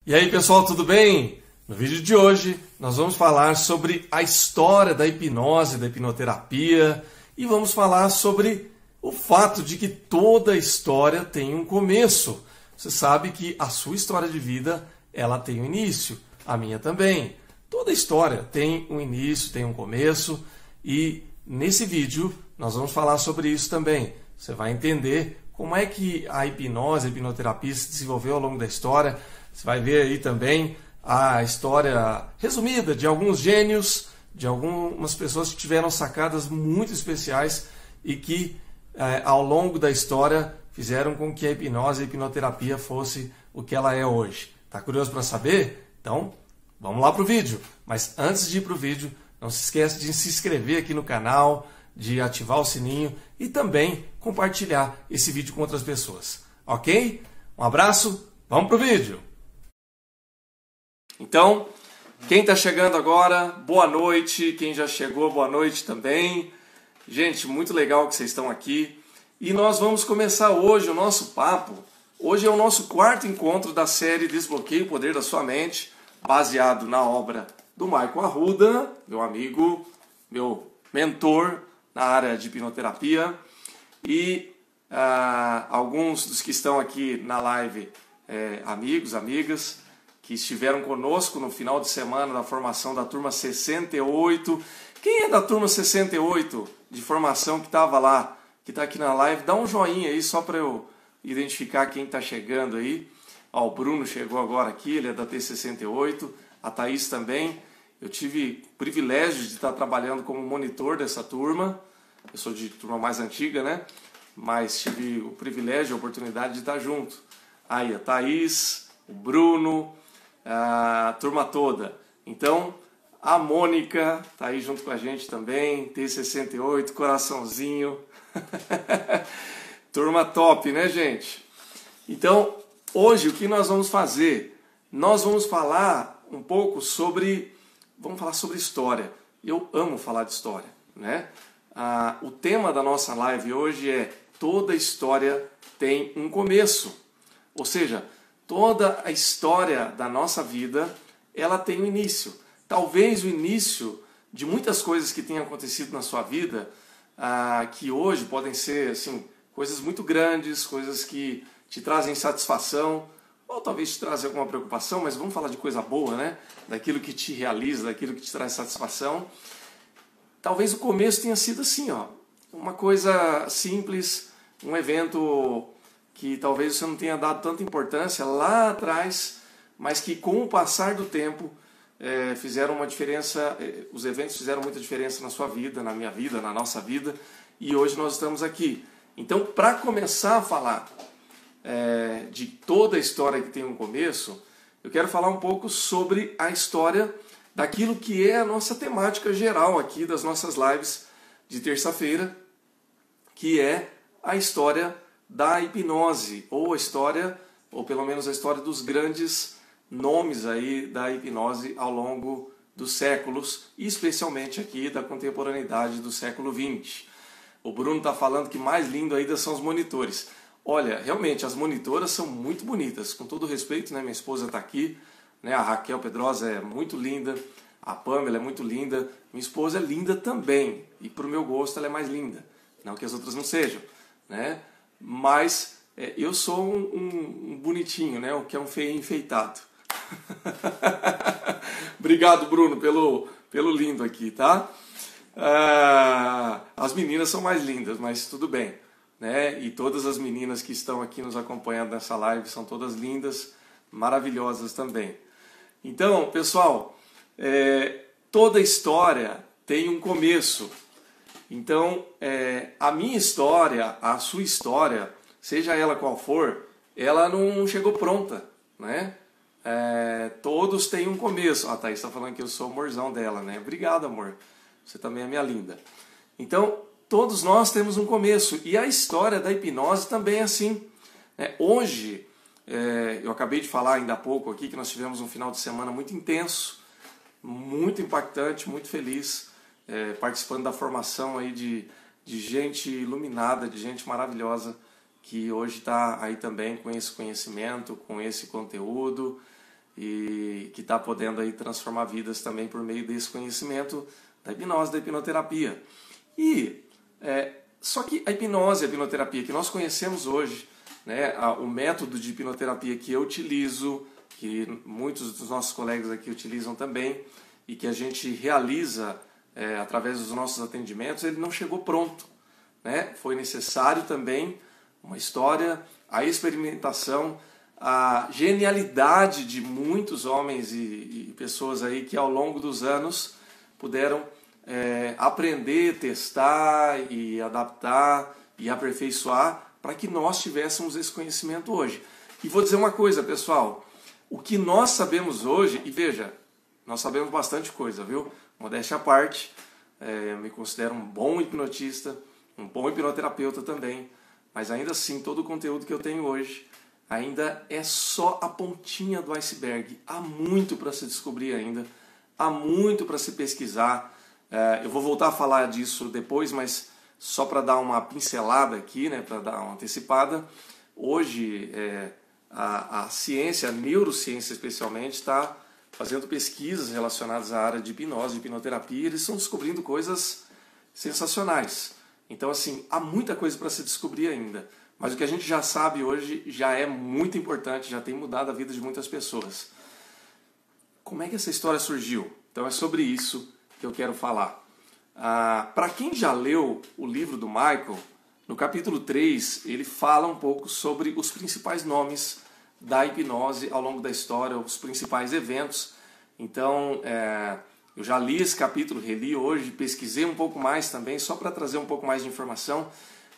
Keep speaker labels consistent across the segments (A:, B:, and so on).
A: E aí pessoal, tudo bem? No vídeo de hoje nós vamos falar sobre a história da hipnose, da hipnoterapia e vamos falar sobre o fato de que toda história tem um começo. Você sabe que a sua história de vida ela tem um início, a minha também. Toda história tem um início, tem um começo e nesse vídeo nós vamos falar sobre isso também. Você vai entender como é que a hipnose, a hipnoterapia se desenvolveu ao longo da história. Você vai ver aí também a história resumida de alguns gênios, de algumas pessoas que tiveram sacadas muito especiais e que ao longo da história fizeram com que a hipnose e a hipnoterapia fosse o que ela é hoje. Tá curioso para saber? Então, vamos lá para o vídeo. Mas antes de ir para o vídeo, não se esqueça de se inscrever aqui no canal, de ativar o sininho e também compartilhar esse vídeo com outras pessoas. Ok? Um abraço, vamos para o vídeo! Então, quem está chegando agora, boa noite. Quem já chegou, boa noite também. Gente, muito legal que vocês estão aqui. E nós vamos começar hoje o nosso papo. Hoje é o nosso quarto encontro da série Desbloqueie o Poder da Sua Mente, baseado na obra do Michael Arruda, meu amigo, meu mentor na área de hipnoterapia. E alguns dos que estão aqui na live, amigos, amigas, que estiveram conosco no final de semana da formação da turma 68. Quem é da turma 68 de formação que estava lá, que está aqui na live, dá um joinha aí só para eu identificar quem está chegando aí. Ó, o Bruno chegou agora aqui, ele é da T68, a Thaís também. Eu tive o privilégio de estar trabalhando como monitor dessa turma. Eu sou de turma mais antiga, né? Mas tive o privilégio, a oportunidade de estar junto. Aí a Thaís, o Bruno, a turma toda. Então, a Mônica está aí junto com a gente também, T68, coraçãozinho. Turma top, né, gente? Então, hoje o que nós vamos fazer? Nós vamos falar um pouco sobre... Vamos falar sobre história. Eu amo falar de história, né? O tema da nossa live hoje é toda história tem um começo. Ou seja, toda a história da nossa vida, ela tem um início. Talvez o início de muitas coisas que tenham acontecido na sua vida, que hoje podem ser assim, coisas muito grandes, coisas que te trazem satisfação, ou talvez te trazem alguma preocupação, mas vamos falar de coisa boa, né? Daquilo que te realiza, daquilo que te traz satisfação. Talvez o começo tenha sido assim, ó, uma coisa simples, um evento que talvez você não tenha dado tanta importância lá atrás, mas que com o passar do tempo fizeram uma diferença, os eventos fizeram muita diferença na sua vida, na minha vida, na nossa vida, e hoje nós estamos aqui. Então, para começar a falar de toda a história que tem um começo, eu quero falar um pouco sobre a história daquilo que é a nossa temática geral aqui das nossas lives de terça-feira, que é a história da hipnose, ou a história, ou pelo menos a história dos grandes nomes aí da hipnose ao longo dos séculos, e especialmente aqui da contemporaneidade do século XX. O Bruno está falando que mais lindo ainda são os monitores. Olha, realmente, as monitoras são muito bonitas, com todo respeito, né? Minha esposa está aqui, né? A Raquel Pedrosa é muito linda, a Pamela é muito linda, minha esposa é linda também, e para o meu gosto ela é mais linda, não que as outras não sejam, né? Mas eu sou um bonitinho, né? O que é um feio enfeitado. Obrigado, Bruno, pelo lindo aqui, tá? As meninas são mais lindas, mas tudo bem, né? E todas as meninas que estão aqui nos acompanhando nessa live são todas lindas, maravilhosas também. Então, pessoal, toda história tem um começo. Então, a minha história, a sua história, seja ela qual for, ela não chegou pronta, né? Todos têm um começo. A Thaís está falando que eu sou o amorzão dela, né? Obrigado, amor. Você também é minha linda. Então, todos nós temos um começo. E a história da hipnose também é assim. Hoje, eu acabei de falar ainda há pouco aqui que nós tivemos um final de semana muito intenso, muito impactante, muito feliz, participando da formação aí de gente iluminada, de gente maravilhosa, que hoje está aí também com esse conhecimento, com esse conteúdo. e que está podendo aí transformar vidas também por meio desse conhecimento da hipnose, da hipnoterapia. Só que a hipnose, a hipnoterapia que nós conhecemos hoje, né, o método de hipnoterapia que eu utilizo, que muitos dos nossos colegas aqui utilizam também, e que a gente realiza através dos nossos atendimentos, ele não chegou pronto, né? Foi necessário também uma história, a experimentação, a genialidade de muitos homens e pessoas aí que ao longo dos anos puderam aprender, testar e adaptar e aperfeiçoar para que nós tivéssemos esse conhecimento hoje. E vou dizer uma coisa, pessoal, o que nós sabemos hoje, e veja, nós sabemos bastante coisa, viu? Modéstia à parte, eu me considero um bom hipnotista, um bom hipnoterapeuta também, mas ainda assim todo o conteúdo que eu tenho hoje ainda é só a pontinha do iceberg. Há muito para se descobrir ainda, há muito para se pesquisar. Eu vou voltar a falar disso depois, mas só para dar uma pincelada aqui, né, para dar uma antecipada. Hoje a ciência, a neurociência especialmente, está fazendo pesquisas relacionadas à área de hipnose, de hipnoterapia, e eles estão descobrindo coisas sensacionais. Então, assim, há muita coisa para se descobrir ainda. Mas o que a gente já sabe hoje já é muito importante, já tem mudado a vida de muitas pessoas. Como é que essa história surgiu? Então é sobre isso que eu quero falar. Para quem já leu o livro do Michael, no capítulo 3, ele fala um pouco sobre os principais nomes da hipnose ao longo da história, os principais eventos. Então, eu já li esse capítulo, reli hoje, pesquisei um pouco mais também, só para trazer um pouco mais de informação.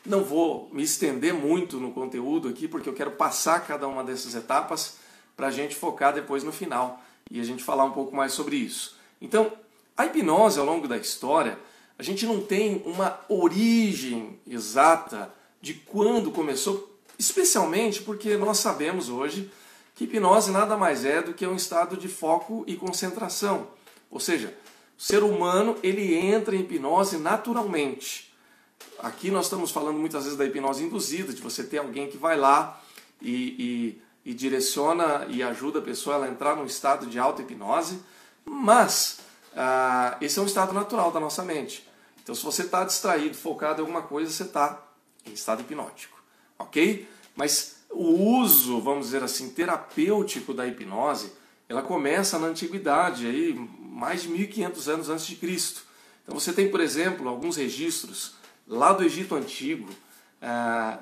A: Não vou me estender muito no conteúdo aqui, porque eu quero passar cada uma dessas etapas para a gente focar depois no final e a gente falar um pouco mais sobre isso. Então, a hipnose ao longo da história, a gente não tem uma origem exata de quando começou, especialmente porque nós sabemos hoje que hipnose nada mais é do que um estado de foco e concentração. Ou seja, o ser humano ele entra em hipnose naturalmente. Aqui nós estamos falando muitas vezes da hipnose induzida, de você ter alguém que vai lá e direciona e ajuda a pessoa a entrar num estado de auto-hipnose, mas esse é um estado natural da nossa mente. Então, se você está distraído, focado em alguma coisa, você está em estado hipnótico, ok? Mas o uso, vamos dizer assim, terapêutico da hipnose, ela começa na antiguidade, aí, mais de 1500 anos antes de Cristo. Então, você tem, por exemplo, alguns registros lá do Egito Antigo,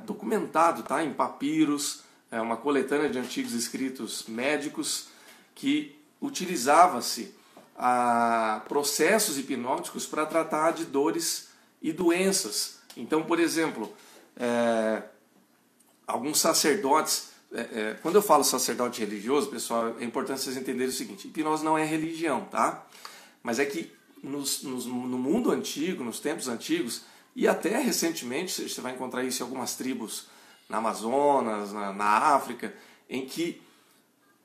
A: documentado, tá, em papiros, uma coletânea de antigos escritos médicos, que utilizava-se processos hipnóticos para tratar de dores e doenças. Então, por exemplo, alguns sacerdotes, quando eu falo sacerdote religioso, pessoal, é importante vocês entenderem o seguinte: hipnose não é religião, tá? Mas é que no mundo antigo, nos tempos antigos, e até recentemente, você vai encontrar isso em algumas tribos na Amazonas, na África, em que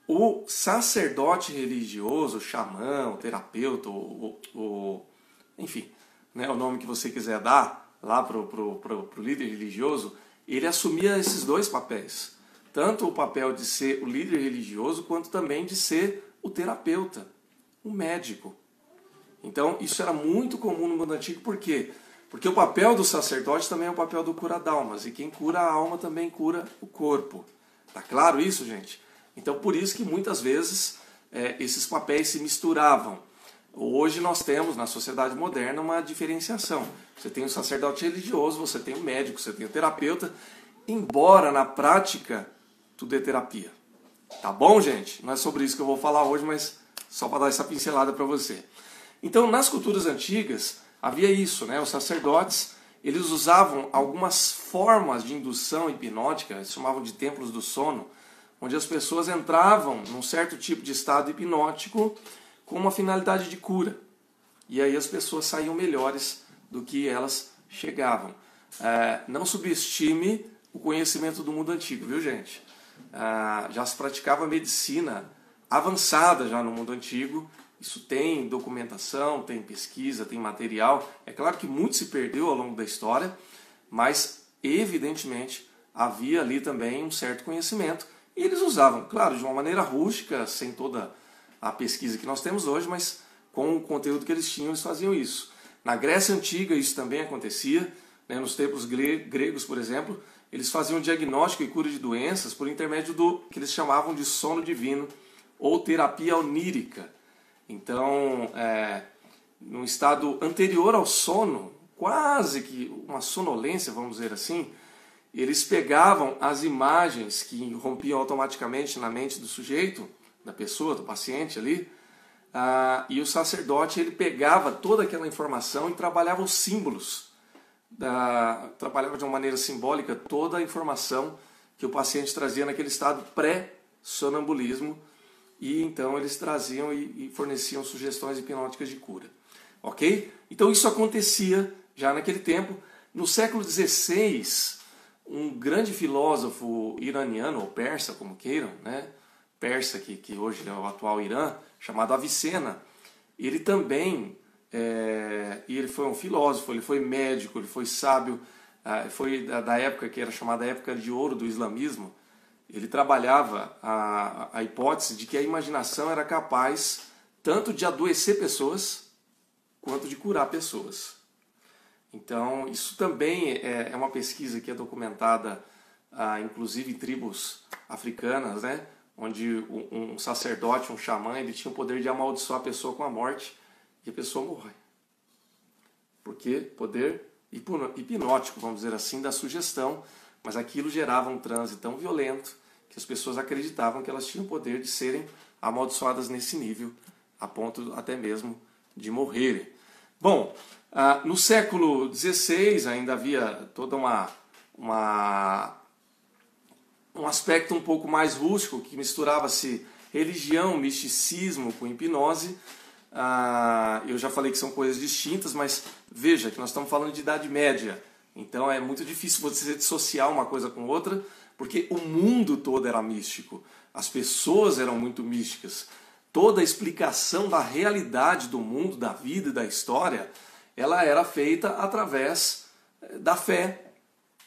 A: o sacerdote religioso, o xamã, o terapeuta, enfim, né, o nome que você quiser dar lá para o líder religioso, ele assumia esses dois papéis. Tanto o papel de ser o líder religioso, quanto também de ser o terapeuta, o médico. Então, isso era muito comum no mundo antigo, por quê? Porque o papel do sacerdote também é o papel do cura-d'almas, e quem cura a alma também cura o corpo. Tá claro isso, gente? Então, por isso que muitas vezes esses papéis se misturavam. Hoje nós temos, na sociedade moderna, uma diferenciação. Você tem o sacerdote religioso, você tem o médico, você tem o terapeuta, embora na prática tudo é terapia. Tá bom, gente? Não é sobre isso que eu vou falar hoje, mas só para dar essa pincelada para você. Então, nas culturas antigas, havia isso, né? Os sacerdotes, eles usavam algumas formas de indução hipnótica, eles chamavam de templos do sono, onde as pessoas entravam num certo tipo de estado hipnótico com uma finalidade de cura. E aí as pessoas saíam melhores do que elas chegavam. Não subestime o conhecimento do mundo antigo, viu, gente? Já se praticava medicina avançada já no mundo antigo. Isso tem documentação, tem pesquisa, tem material. É claro que muito se perdeu ao longo da história, mas evidentemente havia ali também um certo conhecimento. E eles usavam, claro, de uma maneira rústica, sem toda a pesquisa que nós temos hoje, mas com o conteúdo que eles tinham, eles faziam isso. Na Grécia Antiga isso também acontecia, né? Nos tempos gregos, por exemplo, eles faziam diagnóstico e cura de doenças por intermédio do que eles chamavam de sono divino ou terapia onírica. Então, num estado anterior ao sono, quase que uma sonolência, vamos dizer assim, eles pegavam as imagens que rompiam automaticamente na mente do sujeito, da pessoa, do paciente ali, e o sacerdote ele pegava toda aquela informação e trabalhava os símbolos, trabalhava de uma maneira simbólica toda a informação que o paciente trazia naquele estado pré-sonambulismo, e então eles traziam e forneciam sugestões hipnóticas de cura. Ok? Então isso acontecia já naquele tempo. No século XVI, um grande filósofo iraniano, ou persa, como queiram, né? Persa, que hoje é o atual Irã, chamado Avicena, ele também, ele foi um filósofo, ele foi médico, ele foi sábio, foi da época que era chamada época de ouro do islamismo. Ele trabalhava a hipótese de que a imaginação era capaz tanto de adoecer pessoas quanto de curar pessoas. Então, isso também é uma pesquisa que é documentada, inclusive em tribos africanas, né? Onde um sacerdote, um xamã, ele tinha o poder de amaldiçoar a pessoa com a morte e a pessoa morre. Porque poder hipnótico, vamos dizer assim, da sugestão, mas aquilo gerava um transe tão violento que as pessoas acreditavam que elas tinham o poder de serem amaldiçoadas nesse nível, a ponto até mesmo de morrerem. Bom, no século XVI ainda havia toda um aspecto um pouco mais rústico, que misturava-se religião, misticismo com hipnose. Eu já falei que são coisas distintas, mas veja que nós estamos falando de Idade Média. Então é muito difícil você dissociar uma coisa com outra, porque o mundo todo era místico. As pessoas eram muito místicas. Toda a explicação da realidade do mundo, da vida e da história, ela era feita através da fé,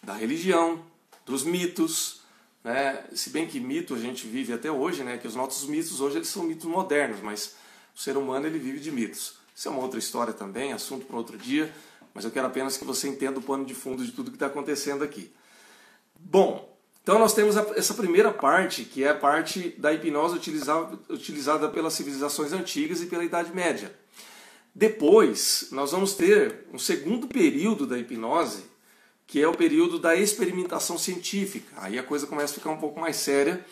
A: da religião, dos mitos, né? Se bem que mito a gente vive até hoje, né? Que os nossos mitos hoje eles são mitos modernos, mas o ser humano ele vive de mitos. Isso é uma outra história também, assunto para outro dia, mas eu quero apenas que você entenda o pano de fundo de tudo que está acontecendo aqui. Bom, então nós temos essa primeira parte, que é a parte da hipnose utilizada pelas civilizações antigas e pela Idade Média. Depois, nós vamos ter um segundo período da hipnose, que é o período da experimentação científica. Aí a coisa começa a ficar um pouco mais séria,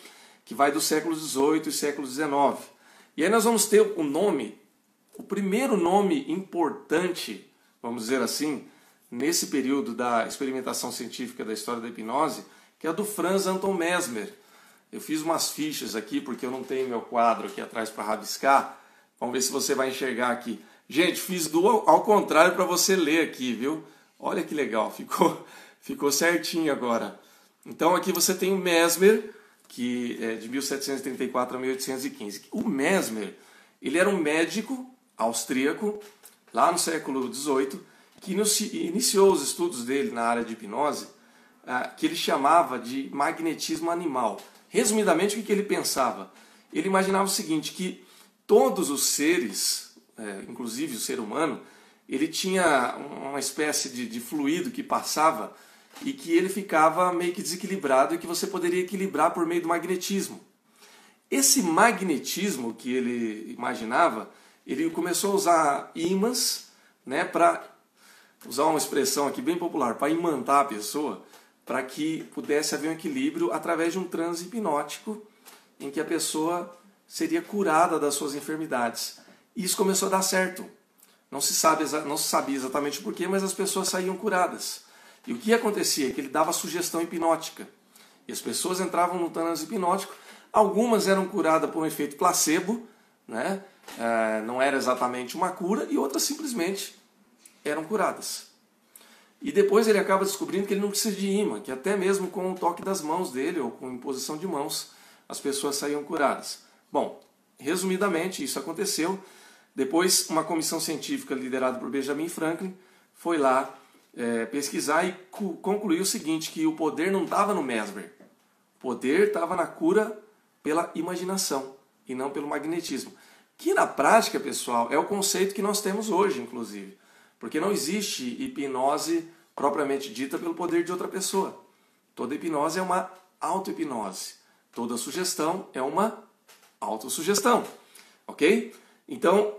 A: que vai do século XVIII e século XIX. E aí nós vamos ter o primeiro nome importante, vamos dizer assim, nesse período da experimentação científica da história da hipnose, que é a do Franz Anton Mesmer. Eu fiz umas fichas aqui, porque eu não tenho meu quadro aqui atrás para rabiscar. Vamos ver se você vai enxergar aqui. Gente, fiz ao contrário para você ler aqui, viu? Olha que legal, ficou certinho agora. Então aqui você tem o Mesmer, que é de 1734 a 1815. O Mesmer, ele era um médico austríaco, lá no século XVIII, que iniciou os estudos dele na área de hipnose, que ele chamava de magnetismo animal. Resumidamente, o que ele pensava? Ele imaginava o seguinte, que todos os seres, inclusive o ser humano, ele tinha uma espécie de fluido que passava e que ele ficava meio que desequilibrado e que você poderia equilibrar por meio do magnetismo. Esse magnetismo que ele imaginava, ele começou a usar ímãs, né, para usar uma expressão aqui bem popular, para imantar a pessoa, para que pudesse haver um equilíbrio através de um transe hipnótico em que a pessoa seria curada das suas enfermidades. E isso começou a dar certo. Não se sabia exatamente porquê, mas as pessoas saíam curadas. E o que acontecia? Que ele dava sugestão hipnótica. E as pessoas entravam no transe hipnótico. Algumas eram curadas por um efeito placebo, né? Não era exatamente uma cura, e outras simplesmente eram curadas. E depois ele acaba descobrindo que ele não precisa de imã, que até mesmo com o toque das mãos dele, ou com imposição de mãos, as pessoas saíam curadas. Bom, resumidamente, isso aconteceu. Depois, uma comissão científica liderada por Benjamin Franklin foi lá pesquisar e concluiu o seguinte, que o poder não estava no Mesmer. O poder estava na cura pela imaginação e não pelo magnetismo. Que na prática, pessoal, é o conceito que nós temos hoje, inclusive. Porque não existe hipnose propriamente dita pelo poder de outra pessoa. Toda hipnose é uma auto-hipnose. Toda sugestão é uma autossugestão. Ok? Então,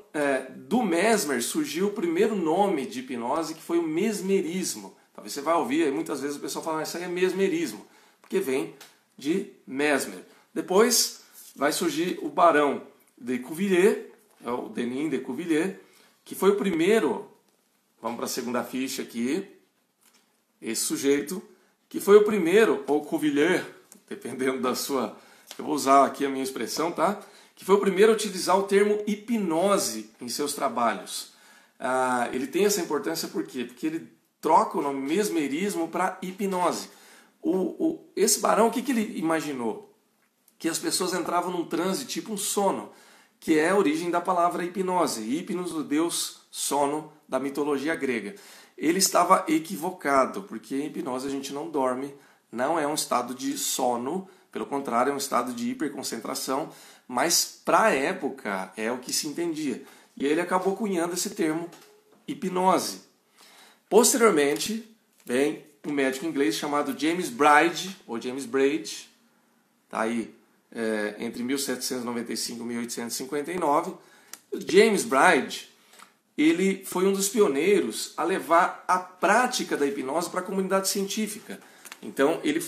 A: do Mesmer surgiu o primeiro nome de hipnose, que foi o mesmerismo. Talvez você vai ouvir, aí muitas vezes o pessoal fala, isso aí é mesmerismo, porque vem de Mesmer. Depois vai surgir o Barão de Cuvilliers, o Denis de Cuvilliers, que foi o primeiro, vamos para a segunda ficha aqui, esse sujeito, que foi o primeiro, ou Cuvilliers, dependendo da sua, eu vou usar aqui a minha expressão, tá? Que foi o primeiro a utilizar o termo hipnose em seus trabalhos. Ele tem essa importância por quê? Porque ele troca o nome mesmerismo para hipnose. Esse barão, o que ele imaginou? Que as pessoas entravam num transe, tipo um sono, que é a origem da palavra hipnose. Hipnos, do deus sono da mitologia grega. Ele estava equivocado, porque em hipnose a gente não dorme, não é um estado de sono, pelo contrário, é um estado de hiperconcentração, mas para a época é o que se entendia. E ele acabou cunhando esse termo hipnose. Posteriormente, vem um médico inglês chamado James Braid, ou James Braid, está aí entre 1795 e 1859. O James Braid, ele foi um dos pioneiros a levar a prática da hipnose para a comunidade científica. Então, ele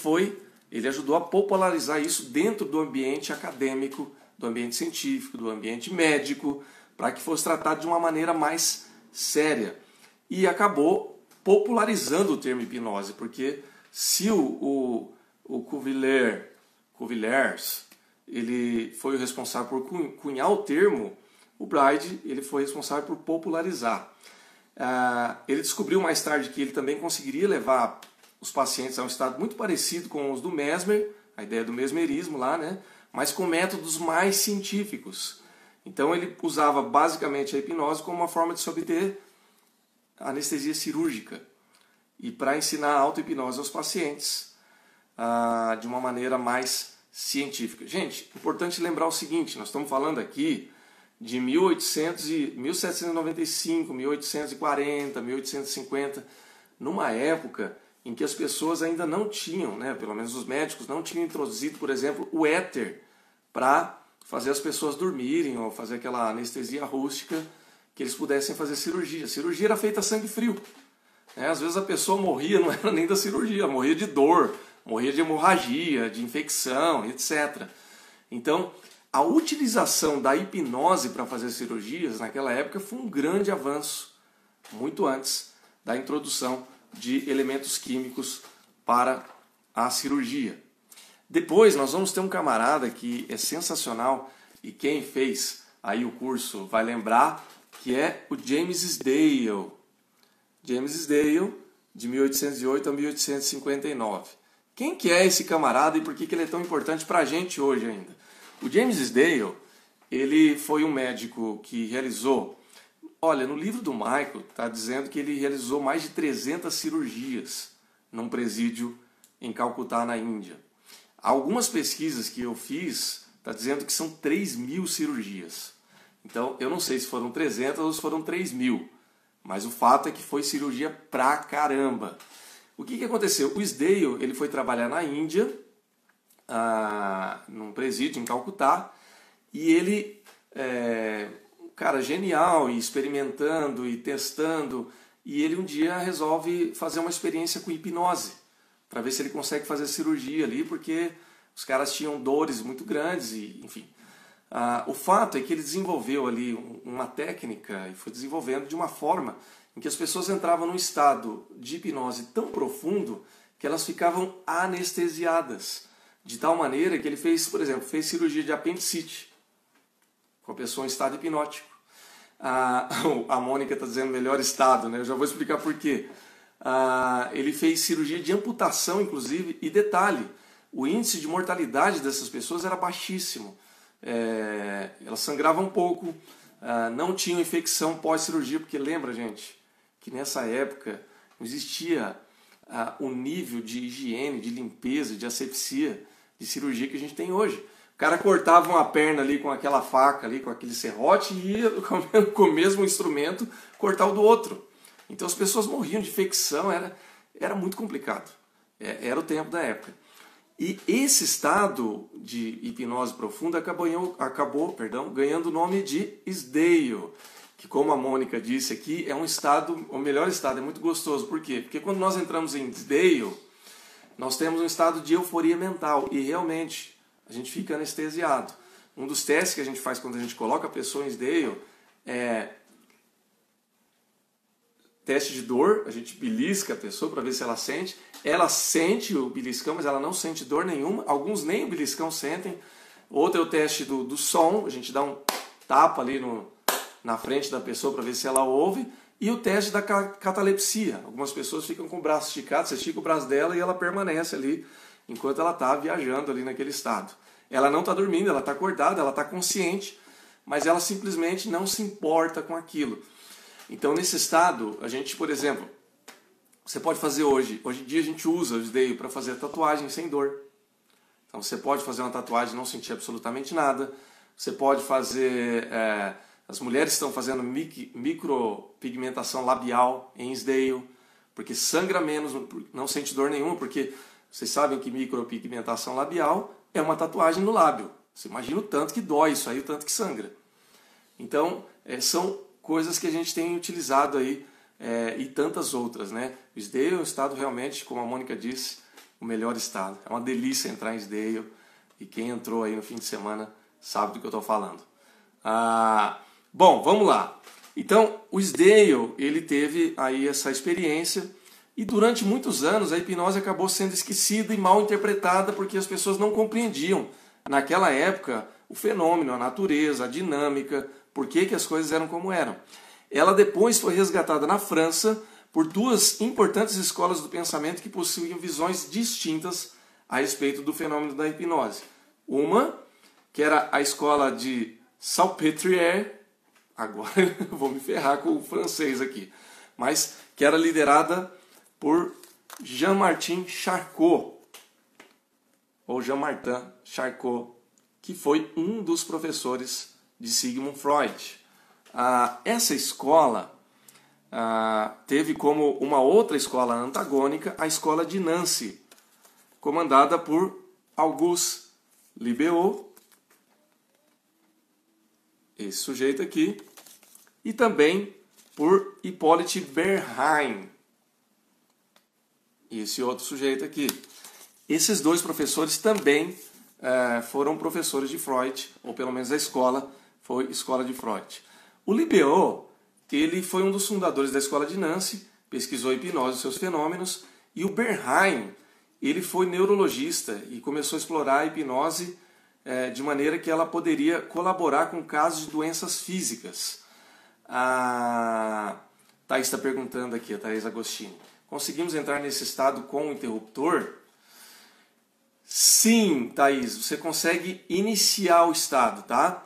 A: ajudou a popularizar isso dentro do ambiente acadêmico, do ambiente científico, do ambiente médico, para que fosse tratado de uma maneira mais séria. E acabou popularizando o termo hipnose, porque se o Cuvilliers ele foi o responsável por cunhar o termo, o Braid ele foi responsável por popularizar. Ele descobriu mais tarde que ele também conseguiria levar os pacientes a um estado muito parecido com os do Mesmer, a ideia do mesmerismo lá, né? Mas com métodos mais científicos. Então ele usava basicamente a hipnose como uma forma de se obter anestesia cirúrgica e para ensinar a auto-hipnose aos pacientes de uma maneira mais científica. Gente, importante lembrar o seguinte, nós estamos falando aqui de 1795, 1840, 1850, numa época em que as pessoas ainda não tinham, né, pelo menos os médicos, não tinham introduzido, por exemplo, o éter para fazer as pessoas dormirem ou fazer aquela anestesia rústica que eles pudessem fazer cirurgia. A cirurgia era feita a sangue frio. Às vezes a pessoa morria, não era nem da cirurgia, morria de dor, morria de hemorragia, de infecção, etc. Então, a utilização da hipnose para fazer cirurgias naquela época foi um grande avanço, muito antes da introdução de elementos químicos para a cirurgia. Depois nós vamos ter um camarada que é sensacional e quem fez aí o curso vai lembrar, que é o James Dale. James Dale, de 1808 a 1859. Quem que é esse camarada e por que ele é tão importante para a gente hoje ainda? O James Dale, ele foi um médico que realizou, olha, no livro do Michael está dizendo que ele realizou mais de 300 cirurgias num presídio em Calcutá, na Índia. Algumas pesquisas que eu fiz está dizendo que são 3.000 cirurgias. Então, eu não sei se foram 300 ou se foram 3.000, mas o fato é que foi cirurgia pra caramba. O que aconteceu? O Sdale, ele foi trabalhar na Índia, num presídio em Calcutá, e ele, cara, genial, e experimentando e testando, e ele um dia resolve fazer uma experiência com hipnose, para ver se ele consegue fazer cirurgia ali, porque os caras tinham dores muito grandes, e enfim. O fato é que ele desenvolveu ali uma técnica, e foi desenvolvendo de uma forma em que as pessoas entravam num estado de hipnose tão profundo que elas ficavam anestesiadas. De tal maneira que ele fez, por exemplo, fez cirurgia de apendicite com a pessoa em estado hipnótico. A Mônica está dizendo melhor estado, né? Eu já vou explicar por quê. Ele fez cirurgia de amputação, inclusive, e detalhe, o índice de mortalidade dessas pessoas era baixíssimo. Elas sangravam um pouco, não tinham infecção pós-cirurgia, porque lembra, gente, que nessa época não existia o nível de higiene, de limpeza, de asepsia, de cirurgia que a gente tem hoje. O cara cortava uma perna ali com aquela faca, ali, com aquele serrote, e ia com o mesmo instrumento cortar o do outro. Então as pessoas morriam de infecção, era muito complicado. Era o tempo da época. E esse estado de hipnose profunda acabou ganhando o nome de Isdeio, que, como a Mônica disse aqui, é um estado, o melhor estado, é muito gostoso. Por quê? Porque quando nós entramos em Isdeio, nós temos um estado de euforia mental e realmente a gente fica anestesiado. Um dos testes que a gente faz quando a gente coloca a pessoa em Isdeio é teste de dor, a gente belisca a pessoa para ver se ela sente. Ela sente o beliscão, mas ela não sente dor nenhuma. Alguns nem o beliscão sentem. Outro é o teste do som, a gente dá um tapa ali na frente da pessoa para ver se ela ouve. E o teste da catalepsia. Algumas pessoas ficam com o braço esticado, você estica o braço dela e ela permanece ali enquanto ela está viajando ali naquele estado. Ela não está dormindo, ela está acordada, ela está consciente, mas ela simplesmente não se importa com aquilo. Então, nesse estado, a gente, por exemplo, você pode fazer hoje em dia a gente usa o Isdeio para fazer tatuagem sem dor. Então, você pode fazer uma tatuagem e não sentir absolutamente nada. Você pode fazer... as mulheres estão fazendo micropigmentação labial em Isdeio, porque sangra menos, não sente dor nenhuma, porque vocês sabem que micropigmentação labial é uma tatuagem no lábio. Você imagina o tanto que dói isso aí, o tanto que sangra. Então, são coisas que a gente tem utilizado aí e tantas outras, né? O Isdeio é um estado realmente, como a Mônica disse, o melhor estado. É uma delícia entrar em Isdeio e quem entrou aí no fim de semana sabe do que eu estou falando. Bom, vamos lá. Então, o Isdeio, ele teve aí essa experiência e durante muitos anos a hipnose acabou sendo esquecida e mal interpretada porque as pessoas não compreendiam naquela época o fenômeno, a natureza, a dinâmica, por que as coisas eram como eram. Ela depois foi resgatada na França por duas importantes escolas do pensamento que possuíam visões distintas a respeito do fenômeno da hipnose. Uma, que era a escola de Salpêtrière, agora eu vou me ferrar com o francês aqui, mas que era liderada por Jean-Martin Charcot, ou Jean-Martin Charcot, que foi um dos professores de Sigmund Freud. Essa escola teve como uma outra escola antagônica a escola de Nancy, comandada por Auguste Libeau, esse sujeito aqui, e também por Hippolyte Bernheim, esse outro sujeito aqui. Esses dois professores também foram professores de Freud, ou pelo menos a escola foi escola de Freud. O Libeau, ele foi um dos fundadores da escola de Nancy, pesquisou a hipnose e seus fenômenos, e o Bernheim, ele foi neurologista e começou a explorar a hipnose de maneira que ela poderia colaborar com casos de doenças físicas. A Thaís está perguntando aqui, a Thaís Agostini, conseguimos entrar nesse estado com o interruptor? Sim, Thaís, você consegue iniciar o estado, tá?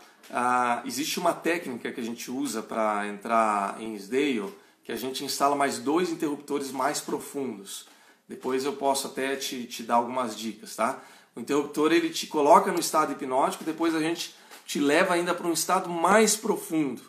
A: Existe uma técnica que a gente usa para entrar em Isdeio, que a gente instala mais 2 interruptores mais profundos. Depois eu posso até te dar algumas dicas, tá? O interruptor ele te coloca no estado hipnótico, depois a gente te leva ainda para um estado mais profundo,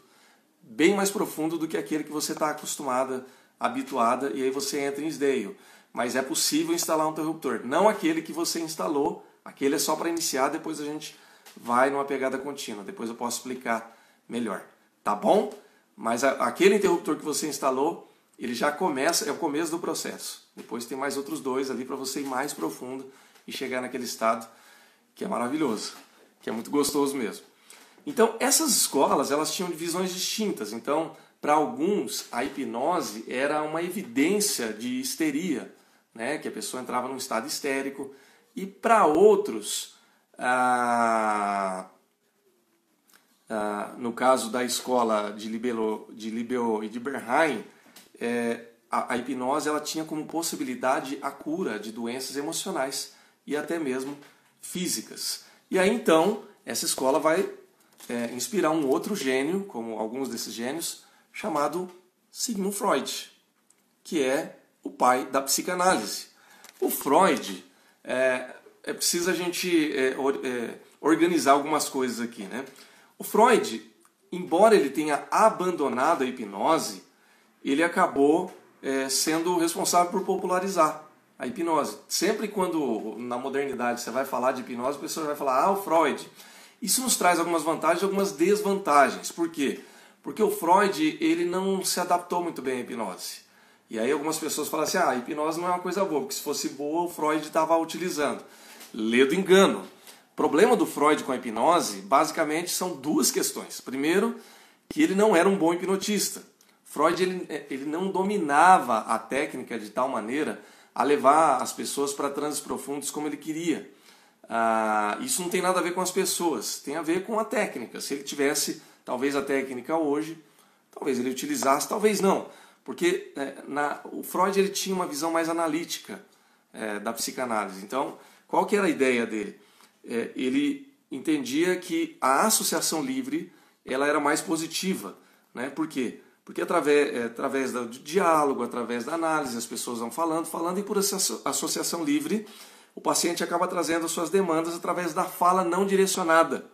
A: bem mais profundo do que aquele que você está acostumada, habituada, e aí você entra em Isdeio. Mas é possível instalar um interruptor, não aquele que você instalou, aquele é só para iniciar, depois a gente vai numa pegada contínua, depois eu posso explicar melhor, tá bom? Mas aquele interruptor que você instalou, ele já começa, é o começo do processo. Depois tem mais outros 2 ali para você ir mais profundo e chegar naquele estado que é maravilhoso, que é muito gostoso mesmo. Então, essas escolas, elas tinham visões distintas. Então, para alguns, a hipnose era uma evidência de histeria, né? Que a pessoa entrava num estado histérico. E para outros, no caso da escola de Libeau e de Bernheim, a hipnose ela tinha como possibilidade a cura de doenças emocionais e até mesmo físicas. E aí então, essa escola vai inspirar um outro gênio, como alguns desses gênios, chamado Sigmund Freud, que é o pai da psicanálise. O Freud é preciso a gente organizar algumas coisas aqui, né? O Freud, embora ele tenha abandonado a hipnose, ele acabou sendo responsável por popularizar a hipnose. Sempre quando na modernidade você vai falar de hipnose, a pessoa vai falar, o Freud. Isso nos traz algumas vantagens e algumas desvantagens. Por quê? Porque o Freud ele não se adaptou muito bem à hipnose. E aí algumas pessoas falam assim, a hipnose não é uma coisa boa, porque se fosse boa o Freud estava utilizando. Lê do engano. O problema do Freud com a hipnose, basicamente, são duas questões. Primeiro, que ele não era um bom hipnotista. Freud ele não dominava a técnica de tal maneira a levar as pessoas para transes profundos como ele queria. Isso não tem nada a ver com as pessoas, tem a ver com a técnica. Se ele tivesse, talvez, a técnica hoje, talvez ele utilizasse, talvez não. Porque o Freud ele tinha uma visão mais analítica da psicanálise. Então, qual que era a ideia dele? Ele entendia que a associação livre ela era mais positiva. Né? Por quê? Porque através do diálogo, através da análise, as pessoas vão falando, e por essa associação livre, o paciente acaba trazendo as suas demandas através da fala não direcionada.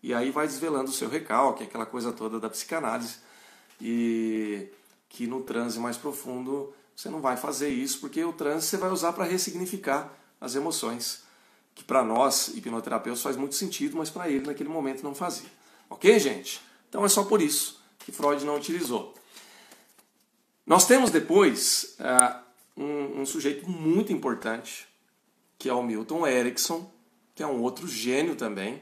A: E aí vai desvelando o seu recalque, aquela coisa toda da psicanálise. E que no transe mais profundo você não vai fazer isso, porque o transe você vai usar para ressignificar as emoções, que para nós, hipnoterapeutas, faz muito sentido, mas para ele naquele momento não fazia. Ok, gente? Então é só por isso que Freud não utilizou. Nós temos depois um sujeito muito importante, que é o Milton Erickson, que é um outro gênio também.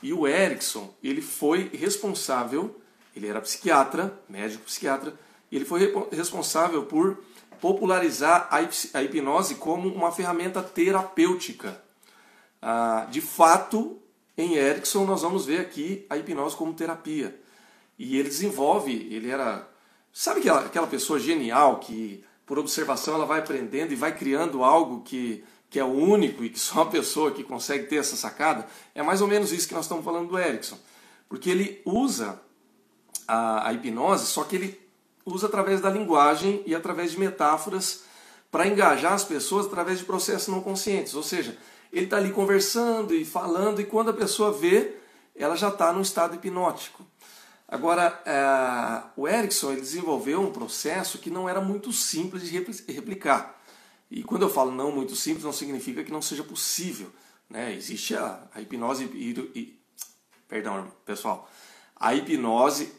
A: E o Erickson, ele foi responsável, ele era psiquiatra, médico psiquiatra, e ele foi responsável por popularizar a hipnose como uma ferramenta terapêutica. De fato, em Erickson nós vamos ver aqui a hipnose como terapia. E ele desenvolve, ele era... Sabe aquela pessoa genial que, por observação, ela vai aprendendo e vai criando algo que é único e que só uma pessoa que consegue ter essa sacada? É mais ou menos isso que nós estamos falando do Erickson. Porque ele usa a hipnose, só que ele usa através da linguagem e através de metáforas para engajar as pessoas através de processos não conscientes. Ou seja, ele está ali conversando e falando, e quando a pessoa vê, ela já está num estado hipnótico. Agora, o Erickson ele desenvolveu um processo que não era muito simples de replicar. E quando eu falo não muito simples, não significa que não seja possível. Né? Existe a hipnose... Perdão, pessoal. A hipnose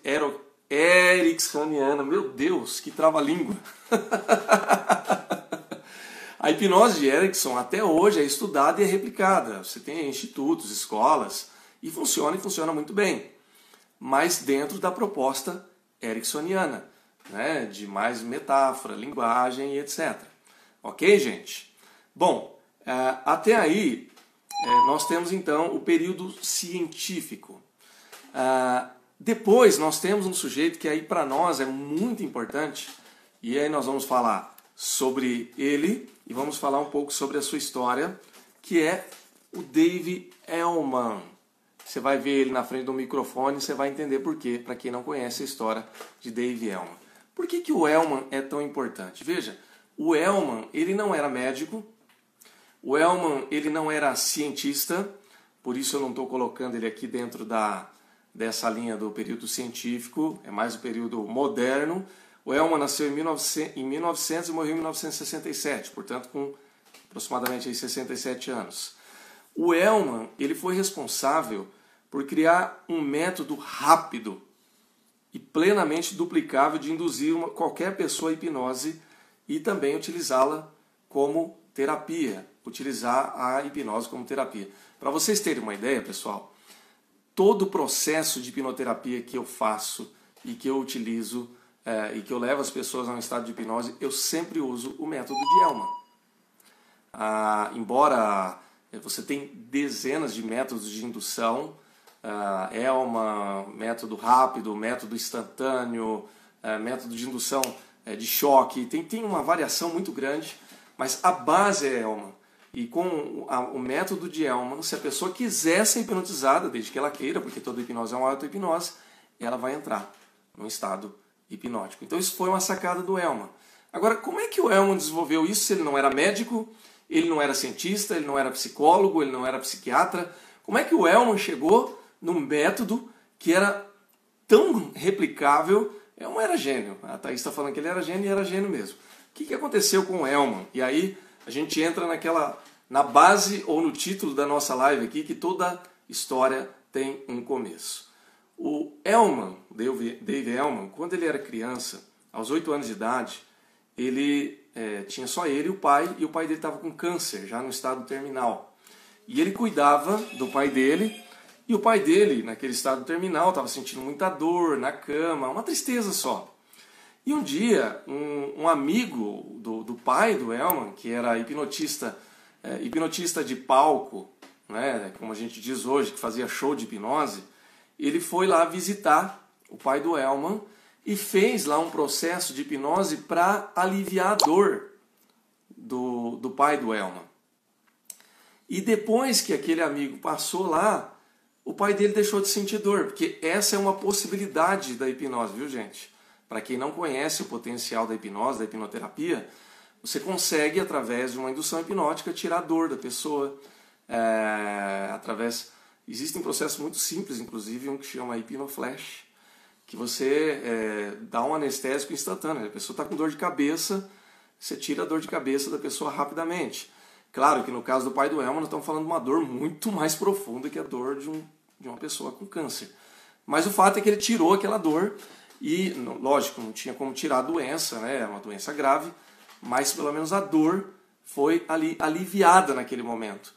A: ericksoniana. Meu Deus, que trava-língua. A hipnose de Erickson até hoje é estudada e é replicada. Você tem institutos, escolas, e funciona muito bem. Mas dentro da proposta ericksoniana, né? De mais metáfora, linguagem e etc. Ok, gente? Bom, até aí nós temos então o período científico. Depois nós temos um sujeito que aí para nós é muito importante, e aí nós vamos falar sobre ele e vamos falar um pouco sobre a sua história, que é o Dave Elman. Você vai ver ele na frente do microfone e você vai entender por quê, para quem não conhece a história de Dave Elman. Por que o Elman é tão importante? Veja, o Elman ele não era médico, o Elman ele não era cientista, por isso eu não estou colocando ele aqui dentro dessa linha do período científico, é mais o período moderno. O Elman nasceu em 1900 e morreu em 1967, portanto com aproximadamente 67 anos. O Elman ele foi responsável por criar um método rápido e plenamente duplicável de induzir qualquer pessoa à hipnose e também utilizá-la como terapia, utilizar a hipnose como terapia. Para vocês terem uma ideia, pessoal, todo o processo de hipnoterapia que eu faço e que eu utilizo e que eu levo as pessoas a um estado de hipnose, eu sempre uso o método de Elman. Embora você tenha dezenas de métodos de indução, Elman, método rápido, método instantâneo, método de indução de choque, tem uma variação muito grande, mas a base é Elman. E com o método de Elman, se a pessoa quiser ser hipnotizada, desde que ela queira, porque toda hipnose é uma auto-hipnose, ela vai entrar num estado hipnótico. Então isso foi uma sacada do Elman. Agora, como é que o Elman desenvolveu isso se ele não era médico Ele não era cientista, ele não era psicólogo, ele não era psiquiatra. Como é que o Hellman chegou num método que era tão replicável? Hellman era gênio. A Thaís está falando que ele era gênio e era gênio mesmo. O que aconteceu com o Hellman? E aí a gente entra na base ou no título da nossa live aqui, que toda história tem um começo. O Hellman, Dave Hellman, quando ele era criança, aos 8 anos de idade, ele tinha só ele e o pai dele estava com câncer, já no estado terminal. E ele cuidava do pai dele, e o pai dele, naquele estado terminal, estava sentindo muita dor na cama, uma tristeza só. E um dia, um amigo do pai do Hellman, que era hipnotista de palco, né, como a gente diz hoje, que fazia show de hipnose, ele foi lá visitar o pai do Hellman e fez lá um processo de hipnose para aliviar a dor do pai do Hellman. E depois que aquele amigo passou lá, o pai dele deixou de sentir dor, porque essa é uma possibilidade da hipnose, viu, gente? Para quem não conhece o potencial da hipnose, da hipnoterapia, você consegue, através de uma indução hipnótica, tirar a dor da pessoa. Existem processos muito simples, inclusive um que chama hipnoflash, que você dá um anestésico instantâneo. A pessoa está com dor de cabeça, você tira a dor de cabeça da pessoa rapidamente. Claro que no caso do pai do Hellman, nós estamos falando de uma dor muito mais profunda que a dor de uma pessoa com câncer. Mas o fato é que ele tirou aquela dor e, lógico, não tinha como tirar a doença, né? É uma doença grave, mas pelo menos a dor foi aliviada naquele momento.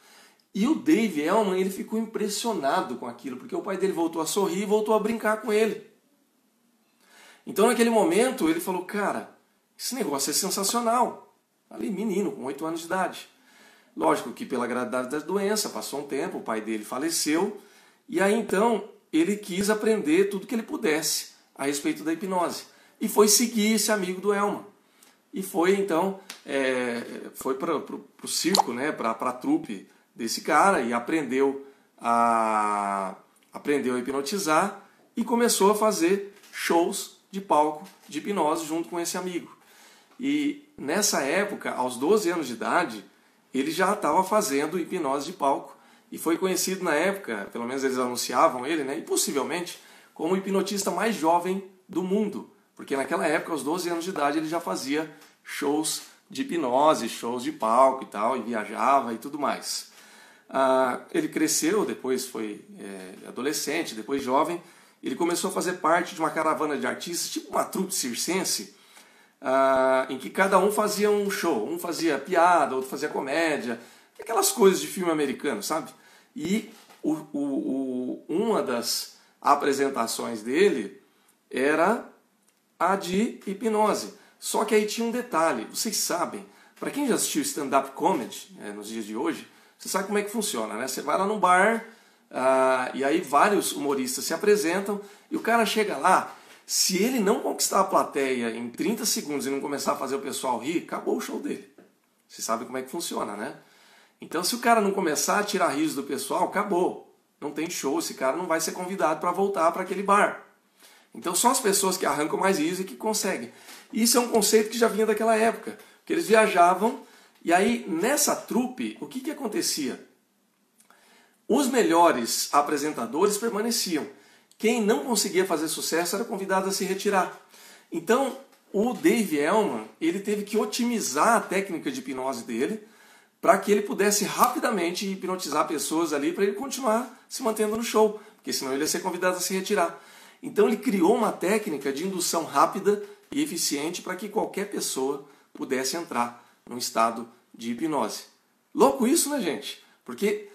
A: E o Dave Hellman, ele ficou impressionado com aquilo, porque o pai dele voltou a sorrir e voltou a brincar com ele. Então naquele momento ele falou, cara, esse negócio é sensacional. Ali, menino, com 8 anos de idade. Lógico que pela gravidade da doença, passou um tempo, o pai dele faleceu, e aí então ele quis aprender tudo que ele pudesse a respeito da hipnose. E foi seguir esse amigo do Hellman. E foi então, foi para o circo, né, para a trupe desse cara, e aprendeu a hipnotizar e começou a fazer shows de palco de hipnose junto com esse amigo. E nessa época, aos 12 anos de idade, ele já estava fazendo hipnose de palco e foi conhecido na época, pelo menos eles anunciavam ele, né, e possivelmente como o hipnotista mais jovem do mundo, porque naquela época, aos 12 anos de idade, ele já fazia shows de hipnose, shows de palco e tal, e viajava e tudo mais. Ele cresceu, depois foi adolescente, depois jovem, ele começou a fazer parte de uma caravana de artistas, tipo uma trupe circense, em que cada um fazia um show, um fazia piada, outro fazia comédia, aquelas coisas de filme americano, sabe? E uma das apresentações dele era a de hipnose. Só que aí tinha um detalhe, vocês sabem, para quem já assistiu stand-up comedy nos dias de hoje, você sabe como é que funciona, né? Você vai lá num bar, e aí vários humoristas se apresentam, e o cara chega lá, se ele não conquistar a plateia em 30 segundos e não começar a fazer o pessoal rir, acabou o show dele. Você sabe como é que funciona, né? Então se o cara não começar a tirar riso do pessoal, acabou. Não tem show, esse cara não vai ser convidado para voltar para aquele bar. Então só as pessoas que arrancam mais riso é que conseguem. E isso é um conceito que já vinha daquela época, que eles viajavam, e aí nessa trupe, o que acontecia? Os melhores apresentadores permaneciam. Quem não conseguia fazer sucesso era convidado a se retirar. Então, o Dave Hellman, ele teve que otimizar a técnica de hipnose dele para que ele pudesse rapidamente hipnotizar pessoas ali para ele continuar se mantendo no show, porque senão ele ia ser convidado a se retirar. Então ele criou uma técnica de indução rápida e eficiente para que qualquer pessoa pudesse entrar num estado de hipnose. Louco isso, né, gente? Porque,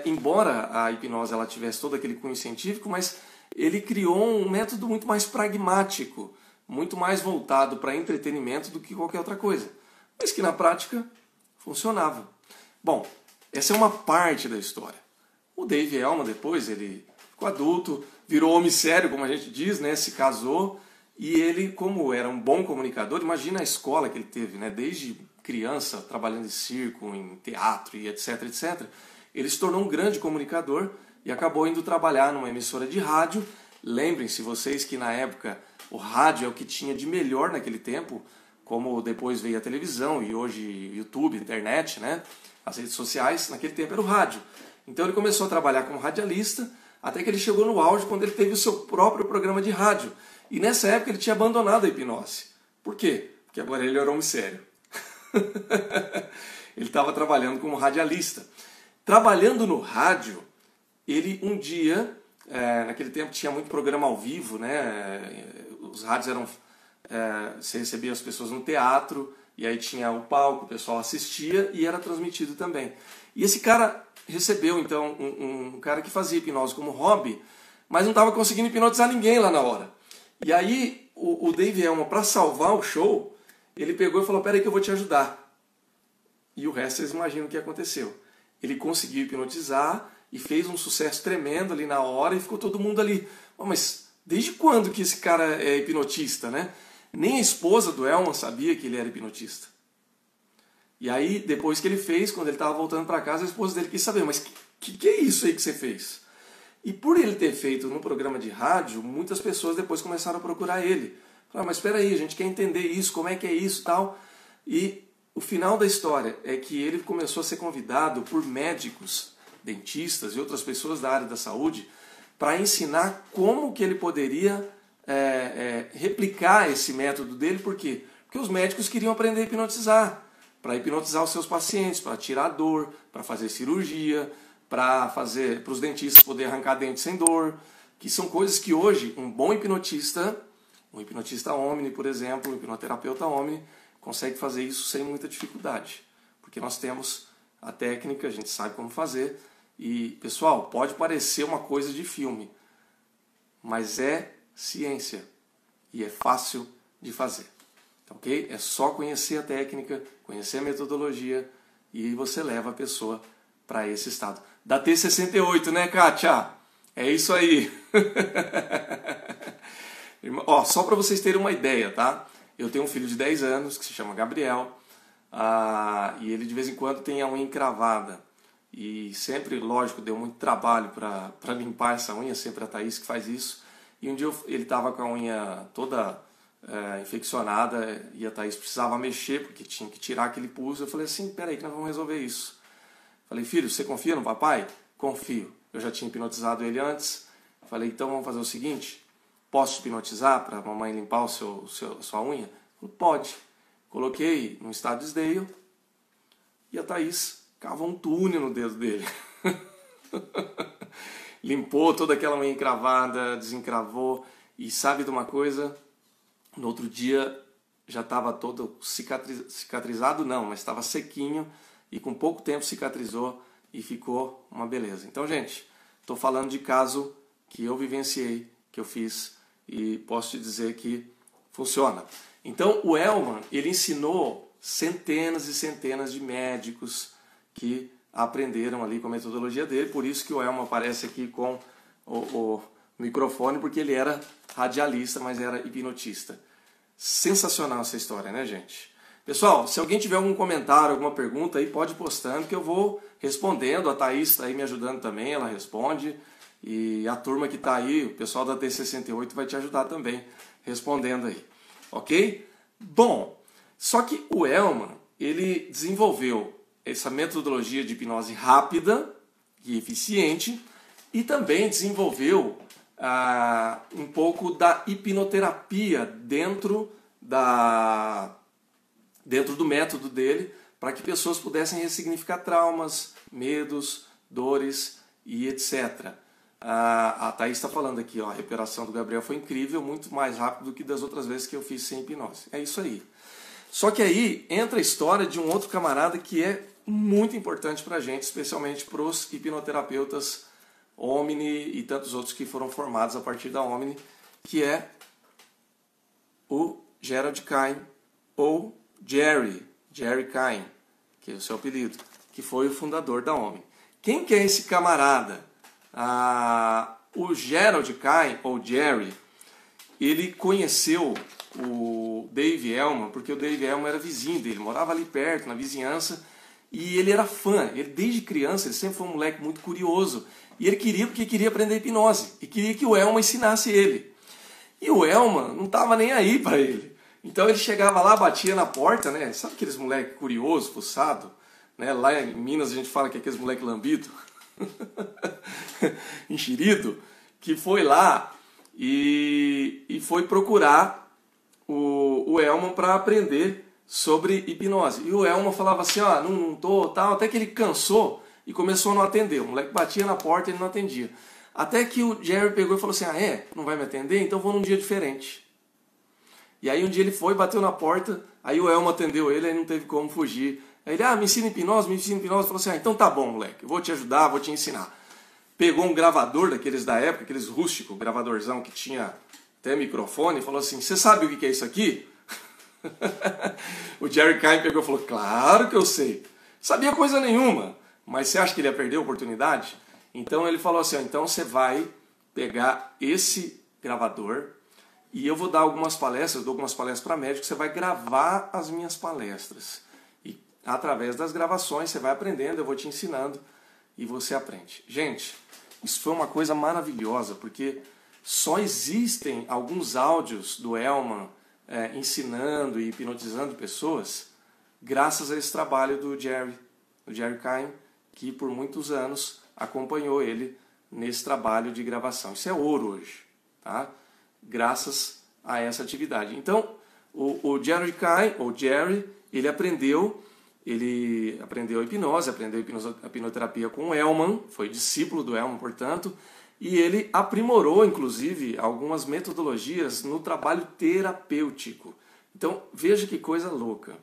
A: embora a hipnose ela tivesse todo aquele cunho científico, mas ele criou um método muito mais pragmático, muito mais voltado para entretenimento do que qualquer outra coisa, mas que na prática funcionava. Bom, essa é uma parte da história. O Dave Hellman depois, ele ficou adulto, virou homem sério, como a gente diz, né? Se casou, e ele, como era um bom comunicador, imagina a escola que ele teve, né? Desde criança, trabalhando em circo, em teatro e etc, etc. Ele se tornou um grande comunicador e acabou indo trabalhar numa emissora de rádio. Lembrem-se vocês que na época o rádio é o que tinha de melhor naquele tempo. como depois veio a televisão e hoje YouTube, internet, né? As redes sociais, naquele tempo era o rádio. Então ele começou a trabalhar como radialista, até que ele chegou no auge quando ele teve o seu próprio programa de rádio. E nessa época ele tinha abandonado a hipnose. Por quê? Porque agora ele era homem sério. Ele estava trabalhando como radialista. Trabalhando no rádio, ele um dia, naquele tempo tinha muito programa ao vivo, né? Os rádios eram... você recebia as pessoas no teatro, e aí tinha o palco, o pessoal assistia e era transmitido também. E esse cara recebeu, então, um cara que fazia hipnose como hobby, mas não estava conseguindo hipnotizar ninguém lá na hora. E aí o Dave Elman, para salvar o show, ele pegou e falou, peraí que eu vou te ajudar. E o resto vocês imaginam o que aconteceu. Ele conseguiu hipnotizar e fez um sucesso tremendo ali na hora e ficou todo mundo ali. Oh, mas desde quando que esse cara é hipnotista, né? Nem a esposa do Elman sabia que ele era hipnotista. E aí, depois que ele fez, quando ele estava voltando para casa, a esposa dele quis saber, mas que é isso aí que você fez? E por ele ter feito no programa de rádio, muitas pessoas depois começaram a procurar ele. Falaram, mas espera aí, a gente quer entender isso, como é que é isso e tal. E o final da história é que ele começou a ser convidado por médicos, dentistas e outras pessoas da área da saúde para ensinar como que ele poderia replicar esse método dele. Por quê? Porque os médicos queriam aprender a hipnotizar, para hipnotizar os seus pacientes, para tirar dor, para fazer cirurgia, para os dentistas poderem arrancar dente sem dor, que são coisas que hoje um bom hipnotista, um hipnotista Omni, por exemplo, um hipnoterapeuta Omni, consegue fazer isso sem muita dificuldade, porque nós temos a técnica, a gente sabe como fazer, e, pessoal, pode parecer uma coisa de filme, mas é ciência e é fácil de fazer, ok? É só conhecer a técnica, conhecer a metodologia e você leva a pessoa para esse estado. Da T68, né, Kátia? É isso aí. Ó, só para vocês terem uma ideia, tá? Eu tenho um filho de 10 anos que se chama Gabriel, e ele de vez em quando tem a unha encravada. E sempre, lógico, deu muito trabalho para limpar essa unha, sempre a Thaís que faz isso. E um dia ele estava com a unha toda infeccionada e a Thaís precisava mexer porque tinha que tirar aquele pus. Eu falei assim, peraí que nós vamos resolver isso. Falei, filho, você confia no papai? Confio. Eu já tinha hipnotizado ele antes. Falei, então vamos fazer o seguinte, posso te hipnotizar para a mamãe limpar a sua unha? Falei, pode. Coloquei no estado de desdeio e a Thaís cavou um túnel no dedo dele. Limpou toda aquela unha encravada, desencravou. E sabe de uma coisa? No outro dia já estava todo cicatrizado, não, mas estava sequinho e com pouco tempo cicatrizou e ficou uma beleza. Então, gente, estou falando de caso que eu vivenciei, que eu fiz e posso te dizer que funciona. Então, o Elman, ele ensinou centenas e centenas de médicos que aprenderam ali com a metodologia dele, por isso que o Elman aparece aqui com o microfone, porque ele era radialista, mas era hipnotista. Sensacional essa história, né, gente? Pessoal, se alguém tiver algum comentário, alguma pergunta aí, pode ir postando que eu vou respondendo. A Thaís está aí me ajudando também, ela responde. E a turma que está aí, o pessoal da T68 vai te ajudar também, respondendo aí. Ok? Bom, só que o Elman, ele desenvolveu essa metodologia de hipnose rápida e eficiente e também desenvolveu um pouco da hipnoterapia dentro do método dele, para que pessoas pudessem ressignificar traumas, medos, dores e etc. A Thaís está falando aqui, ó, a recuperação do Gabriel foi incrível, muito mais rápido do que das outras vezes que eu fiz sem hipnose. É isso aí. Só que aí entra a história de um outro camarada que é muito importante para a gente, especialmente para os hipnoterapeutas Omni e tantos outros que foram formados a partir da Omni, que é o Gerald Kein, ou Jerry Kein, que é o seu apelido, que foi o fundador da Omni. Quem que é esse camarada? O Gerald Kein, ou Jerry, ele conheceu o Dave Elman, porque o Dave Elman era vizinho dele, morava ali perto, na vizinhança, e ele era fã. Ele, desde criança, ele sempre foi um moleque muito curioso, e ele queria aprender hipnose, e queria que o Elman ensinasse ele. E o Elman não estava nem aí para ele. Então ele chegava lá, batia na porta, né? Sabe aqueles moleque curioso, fuçado? Né? Lá em Minas a gente fala que é aqueles moleque lambido, enxerido, que foi lá e foi procurar o Elman para aprender sobre hipnose. E o Elman falava assim, ó, não tô, tal, até que ele cansou e começou a não atender. O moleque batia na porta e ele não atendia. Até que o Jerry pegou e falou assim, não vai me atender? Então vou num dia diferente. E aí um dia ele foi, bateu na porta, aí o Elman atendeu ele, aí não teve como fugir. Aí ele, me ensina hipnose, me ensina hipnose. Falou assim, então tá bom, moleque, eu vou te ajudar, vou te ensinar. Pegou um gravador daqueles da época, aqueles rústicos, gravadorzão que tinha até microfone, e falou assim, você sabe o que é isso aqui? O Jerry Keim pegou e falou, claro que eu sei. Sabia coisa nenhuma, mas você acha que ele ia perder a oportunidade? Então ele falou assim, então você vai pegar esse gravador e eu vou dar algumas palestras, dou algumas palestras para médicos, você vai gravar as minhas palestras. E através das gravações você vai aprendendo, eu vou te ensinando e você aprende. Gente, isso foi uma coisa maravilhosa, porque só existem alguns áudios do Elman ensinando e hipnotizando pessoas graças a esse trabalho do Jerry Keim, que por muitos anos acompanhou ele nesse trabalho de gravação. Isso é ouro hoje, tá? Graças a essa atividade. Então, o Jerry Keim, ou Jerry, ele aprendeu a hipnose, aprendeu a hipnoterapia com o Elman, foi discípulo do Elman, portanto, e ele aprimorou, inclusive, algumas metodologias no trabalho terapêutico. Então, veja que coisa louca.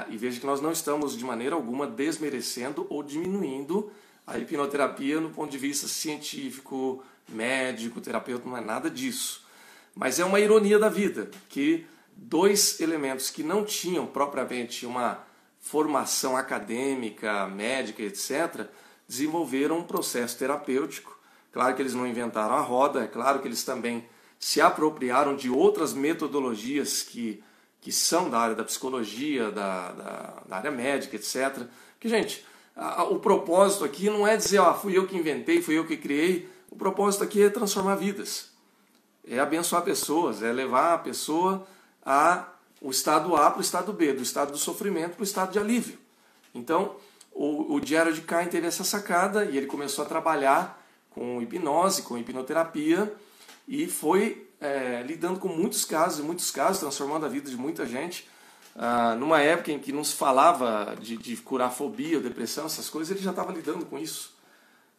A: E veja que nós não estamos, de maneira alguma, desmerecendo ou diminuindo a hipnoterapia no ponto de vista científico, médico, terapeuta, não é nada disso. Mas é uma ironia da vida, que dois elementos que não tinham propriamente uma formação acadêmica, médica, etc., desenvolveram um processo terapêutico. Claro que eles não inventaram a roda, é claro que eles também se apropriaram de outras metodologias que são da área da psicologia, da área médica, etc. Porque, gente, o propósito aqui não é dizer, fui eu que inventei, fui eu que criei. O propósito aqui é transformar vidas, é abençoar pessoas, é levar a pessoa o estado A para o estado B, do estado do sofrimento para o estado de alívio. Então, o Jerry Keim teve essa sacada e ele começou a trabalhar com hipnose, com hipnoterapia e foi lidando com muitos casos, transformando a vida de muita gente. Numa época em que não se falava de curar fobia, depressão, essas coisas, ele já estava lidando com isso.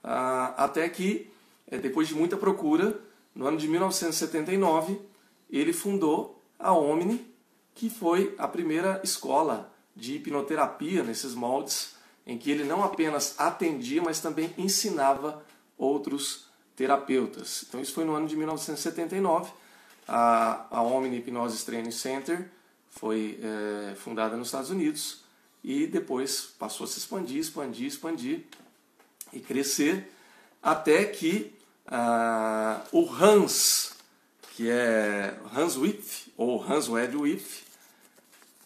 A: Até que, depois de muita procura, no ano de 1979, ele fundou a Omni, que foi a primeira escola de hipnoterapia nesses moldes, em que ele não apenas atendia, mas também ensinava outros terapeutas. Então isso foi no ano de 1979. A Omni Hypnosis Training Center foi fundada nos Estados Unidos e depois passou a se expandir e crescer até que o Hans, que é Hans Wipf, ou Hans Ed Wipf,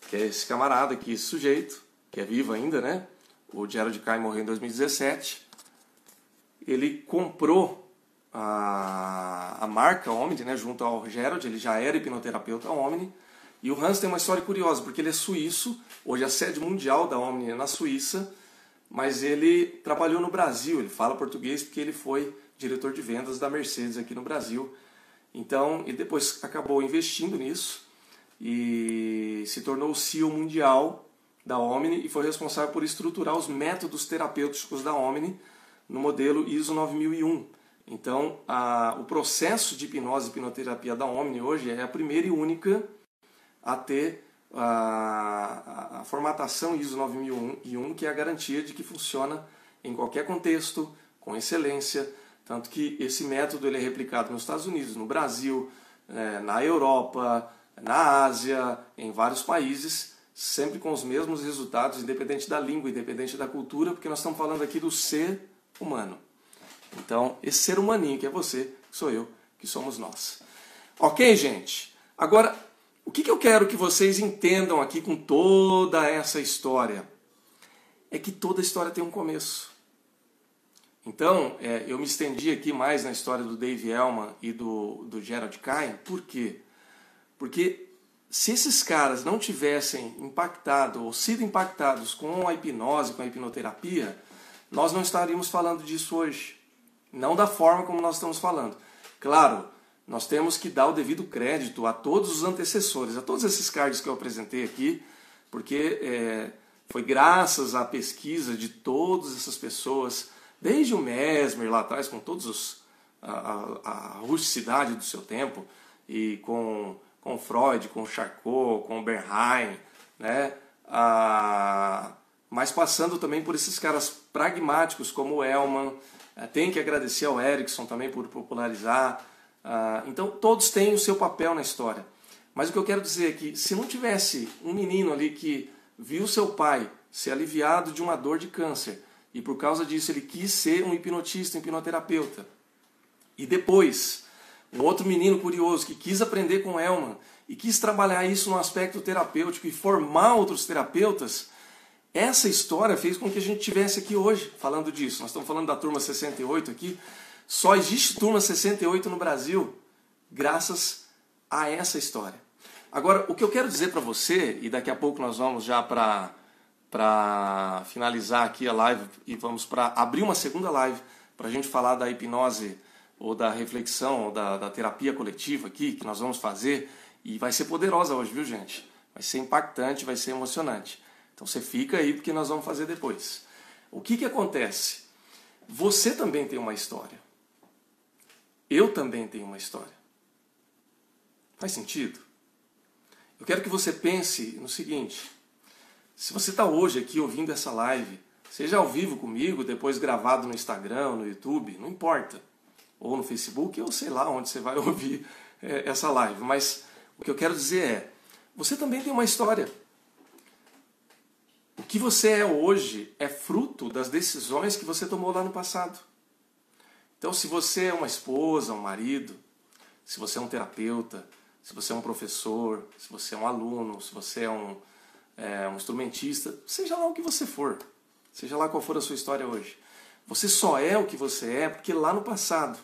A: que é esse camarada aqui, esse sujeito, que é vivo ainda, né? O Jerry Keim morreu em 2017. Ele comprou a marca Omni, né, junto ao Gerald, ele já era hipnoterapeuta Omni. E o Hans tem uma história curiosa, porque ele é suíço, hoje a sede mundial da Omni é na Suíça, mas ele trabalhou no Brasil, ele fala português porque ele foi diretor de vendas da Mercedes aqui no Brasil. Então, ele depois acabou investindo nisso e se tornou o CEO mundial da Omni e foi responsável por estruturar os métodos terapêuticos da Omni no modelo ISO 9001. Então, o processo de hipnose e hipnoterapia da Omni hoje é a primeira e única a ter a formatação ISO 9001, que é a garantia de que funciona em qualquer contexto, com excelência. Tanto que esse método ele é replicado nos Estados Unidos, no Brasil, na Europa, na Ásia, em vários países, sempre com os mesmos resultados, independente da língua, independente da cultura, porque nós estamos falando aqui do ser humano. Então, esse ser humaninho que é você, que sou eu, que somos nós. Ok, gente? Agora, o que eu quero que vocês entendam aqui com toda essa história? É que toda história tem um começo. Então, eu me estendi aqui mais na história do Dave Elman e do Gerald Keim. Por quê? Porque se esses caras não tivessem impactado ou sido impactados com a hipnose, com a hipnoterapia, nós não estaríamos falando disso hoje. Não da forma como nós estamos falando. Claro, nós temos que dar o devido crédito a todos os antecessores, a todos esses cards que eu apresentei aqui, porque foi graças à pesquisa de todas essas pessoas, desde o Mesmer lá atrás, com todos a rusticidade do seu tempo, e com Freud, com Charcot, com Bernheim, né? Mas passando também por esses caras pragmáticos como o Hellman. Tem que agradecer ao Erickson também por popularizar. Então todos têm o seu papel na história. Mas o que eu quero dizer é que se não tivesse um menino ali que viu seu pai ser aliviado de uma dor de câncer e por causa disso ele quis ser um hipnotista, um hipnoterapeuta, e depois um outro menino curioso que quis aprender com Hellman e quis trabalhar isso no aspecto terapêutico e formar outros terapeutas, essa história fez com que a gente estivesse aqui hoje falando disso. Nós estamos falando da turma 68 aqui. Só existe turma 68 no Brasil graças a essa história. Agora, o que eu quero dizer para você, e daqui a pouco nós vamos já para finalizar aqui a live e vamos para abrir uma segunda live para a gente falar da hipnose ou da reflexão ou da terapia coletiva aqui, que nós vamos fazer, e vai ser poderosa hoje, viu, gente? Vai ser impactante, vai ser emocionante. Então você fica aí porque nós vamos fazer depois. O que acontece? Você também tem uma história. Eu também tenho uma história. Faz sentido? Eu quero que você pense no seguinte. Se você está hoje aqui ouvindo essa live, seja ao vivo comigo, depois gravado no Instagram, no YouTube, não importa. Ou no Facebook, ou sei lá onde você vai ouvir essa live. Mas o que eu quero dizer é, você também tem uma história. O que você é hoje é fruto das decisões que você tomou lá no passado. Então, se você é uma esposa, um marido, se você é um terapeuta, se você é um professor, se você é um aluno, se você é um instrumentista, seja lá o que você for, seja lá qual for a sua história hoje, você só é o que você é porque lá no passado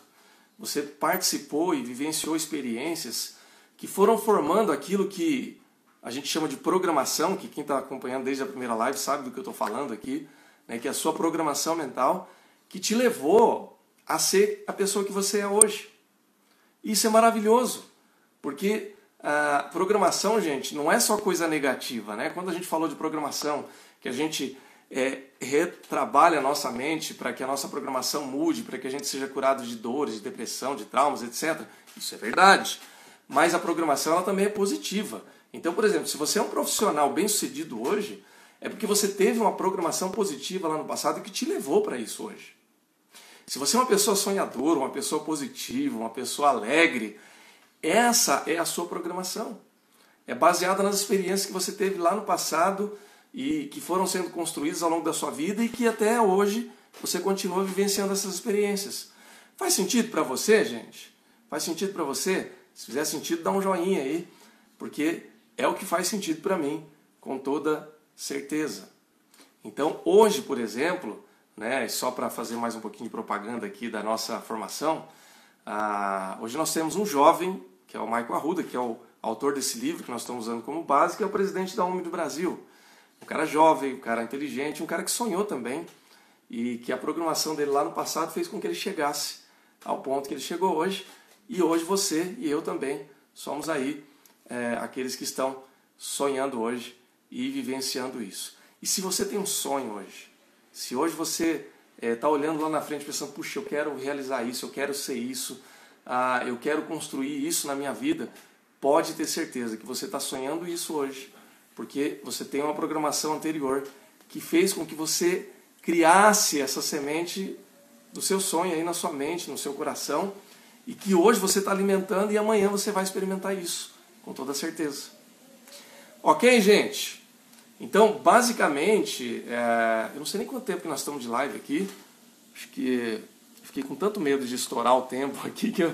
A: você participou e vivenciou experiências que foram formando aquilo que a gente chama de programação, que quem está acompanhando desde a primeira live sabe do que eu estou falando aqui, né, que é a sua programação mental, que te levou a ser a pessoa que você é hoje. Isso é maravilhoso, porque a programação, gente, não é só coisa negativa, né? Quando a gente falou de programação, que a gente retrabalha a nossa mente para que a nossa programação mude, para que a gente seja curado de dores, de depressão, de traumas, etc. Isso é verdade, mas a programação ela também é positiva. Então, por exemplo, se você é um profissional bem-sucedido hoje, é porque você teve uma programação positiva lá no passado que te levou para isso hoje. Se você é uma pessoa sonhadora, uma pessoa positiva, uma pessoa alegre, essa é a sua programação. É baseada nas experiências que você teve lá no passado e que foram sendo construídas ao longo da sua vida e que até hoje você continua vivenciando essas experiências. Faz sentido para você, gente? Faz sentido para você? Se fizer sentido, dá um joinha aí, porque é o que faz sentido para mim, com toda certeza. Então, hoje, por exemplo, né, só para fazer mais um pouquinho de propaganda aqui da nossa formação, hoje nós temos um jovem, que é o Michael Arruda, que é o autor desse livro que nós estamos usando como base, que é o presidente da OMI do Brasil. Um cara jovem, um cara inteligente, um cara que sonhou também, e que a programação dele lá no passado fez com que ele chegasse ao ponto que ele chegou hoje, e hoje você e eu também somos aí aqueles que estão sonhando hoje e vivenciando isso. E se você tem um sonho hoje, se hoje você está olhando lá na frente pensando, puxa, eu quero realizar isso, eu quero ser isso, eu quero construir isso na minha vida, pode ter certeza que você está sonhando isso hoje, porque você tem uma programação anterior que fez com que você criasse essa semente do seu sonho aí na sua mente, no seu coração, e que hoje você está alimentando e amanhã você vai experimentar isso, com toda certeza. Ok, gente? Então, basicamente, eu não sei nem quanto tempo que nós estamos de live aqui. Acho que fiquei com tanto medo de estourar o tempo aqui que eu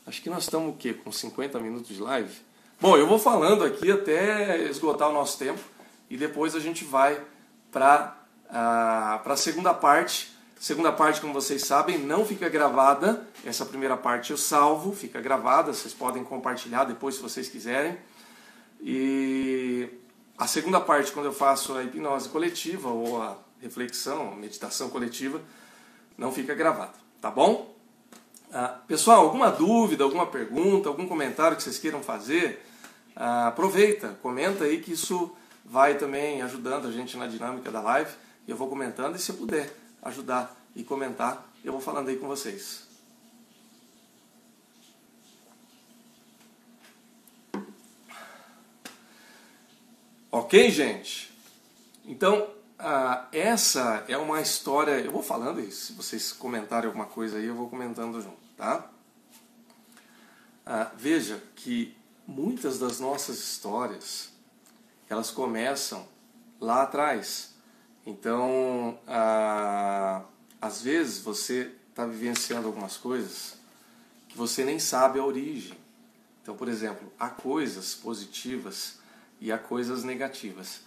A: acho que nós estamos o quê? Com 50 minutos de live? Bom, eu vou falando aqui até esgotar o nosso tempo e depois a gente vai para a segunda parte. Segunda parte, como vocês sabem, não fica gravada. Essa primeira parte eu salvo, fica gravada. Vocês podem compartilhar depois se vocês quiserem. E a segunda parte, quando eu faço a hipnose coletiva ou a reflexão, a meditação coletiva, não fica gravada, tá bom? Pessoal, alguma dúvida, alguma pergunta, algum comentário que vocês queiram fazer, aproveita, comenta aí que isso vai também ajudando a gente na dinâmica da live. Eu vou comentando e se eu puder ajudar e comentar, eu vou falando aí com vocês. Ok, gente? Então, essa é uma história... Eu vou falando e se vocês comentarem alguma coisa aí, eu vou comentando junto, tá? Veja que muitas das nossas histórias, elas começam lá atrás. Então, às vezes você está vivenciando algumas coisas que você nem sabe a origem. Então, por exemplo, há coisas positivas e há coisas negativas.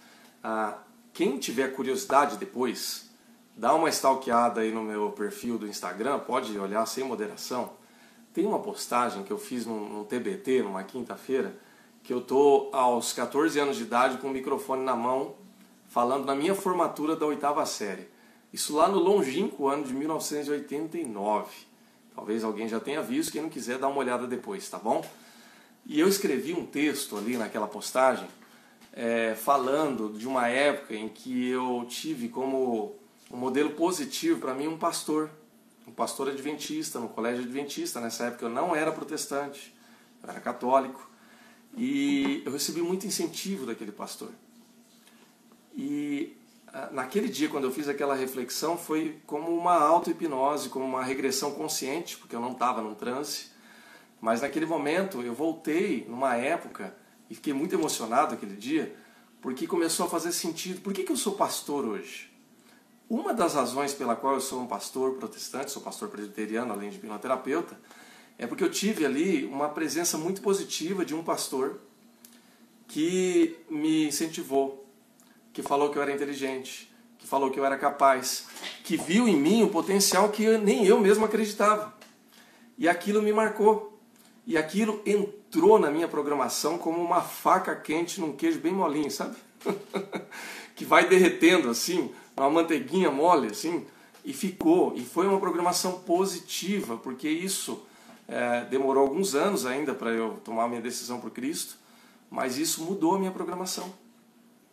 A: Quem tiver curiosidade depois, dá uma stalkeada aí no meu perfil do Instagram, pode olhar sem moderação. Tem uma postagem que eu fiz num TBT, numa quinta-feira, que eu tô aos 14 anos de idade com o microfone na mão, falando na minha formatura da 8ª série. Isso lá no longínquo ano de 1989. Talvez alguém já tenha visto, quem não quiser dá uma olhada depois, tá bom? E eu escrevi um texto ali naquela postagem, falando de uma época em que eu tive como um modelo positivo para mim um pastor adventista, no colégio adventista. Nessa época eu não era protestante, eu era católico, e eu recebi muito incentivo daquele pastor. E naquele dia, quando eu fiz aquela reflexão, foi como uma auto-hipnose, como uma regressão consciente, porque eu não estava num transe, mas naquele momento eu voltei numa época e fiquei muito emocionado aquele dia, porque começou a fazer sentido. Por que eu sou pastor hoje? Uma das razões pela qual eu sou um pastor protestante, sou pastor presbiteriano, além de hipnoterapeuta, é porque eu tive ali uma presença muito positiva de um pastor que me incentivou, que falou que eu era inteligente, que falou que eu era capaz, que viu em mim o potencial que nem eu mesmo acreditava. E aquilo me marcou. E aquilo entrou na minha programação como uma faca quente num queijo bem molinho, sabe? Que vai derretendo assim, uma manteiguinha mole assim, e ficou. E foi uma programação positiva, porque isso demorou alguns anos ainda para eu tomar minha decisão por Cristo, mas isso mudou a minha programação.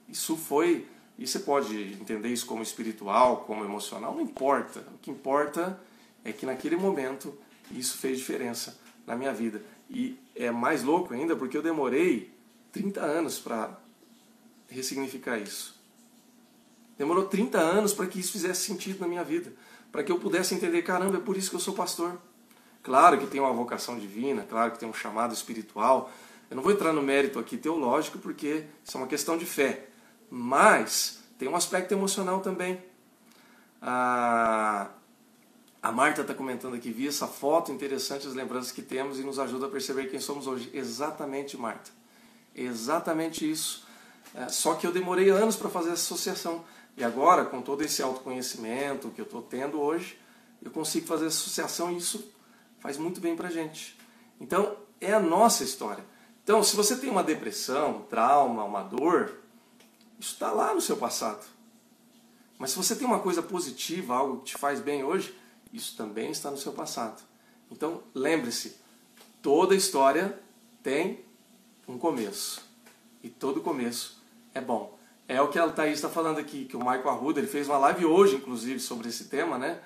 A: Isso foi, e você pode entender isso como espiritual, como emocional, não importa. O que importa é que naquele momento isso fez diferença na minha vida. E é mais louco ainda porque eu demorei 30 anos para ressignificar isso. Demorou 30 anos para que isso fizesse sentido na minha vida, para que eu pudesse entender, caramba, é por isso que eu sou pastor. Claro que tem uma vocação divina, claro que tem um chamado espiritual. Eu não vou entrar no mérito aqui teológico porque isso é uma questão de fé. Mas tem um aspecto emocional também. A Marta está comentando aqui, vi essa foto, interessante as lembranças que temos e nos ajuda a perceber quem somos hoje. Exatamente, Marta. Exatamente isso. Só que eu demorei anos para fazer essa associação. E agora, com todo esse autoconhecimento que eu estou tendo hoje, eu consigo fazer essa associação e isso faz muito bem para a gente. Então, é a nossa história. Então, se você tem uma depressão, um trauma, uma dor, isso está lá no seu passado. Mas se você tem uma coisa positiva, algo que te faz bem hoje, isso também está no seu passado. Então, lembre-se, toda história tem um começo. E todo começo é bom. É o que a Thaís está falando aqui, que o Michael Arruda, ele fez uma live hoje, inclusive, sobre esse tema, né?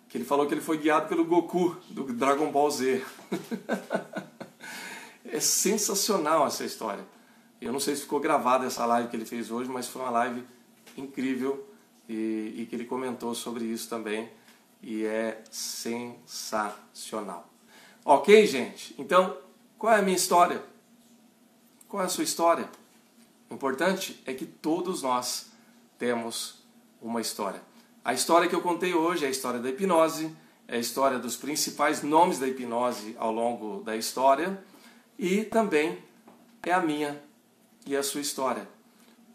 A: Que ele falou que ele foi guiado pelo Goku, do Dragon Ball Z. É sensacional essa história. Eu não sei se ficou gravada essa live que ele fez hoje, mas foi uma live incrível e que ele comentou sobre isso também. E é sensacional. Ok, gente? Então, qual é a minha história? Qual é a sua história? O importante é que todos nós temos uma história. A história que eu contei hoje é a história da hipnose, é a história dos principais nomes da hipnose ao longo da história e também é a minha e a sua história.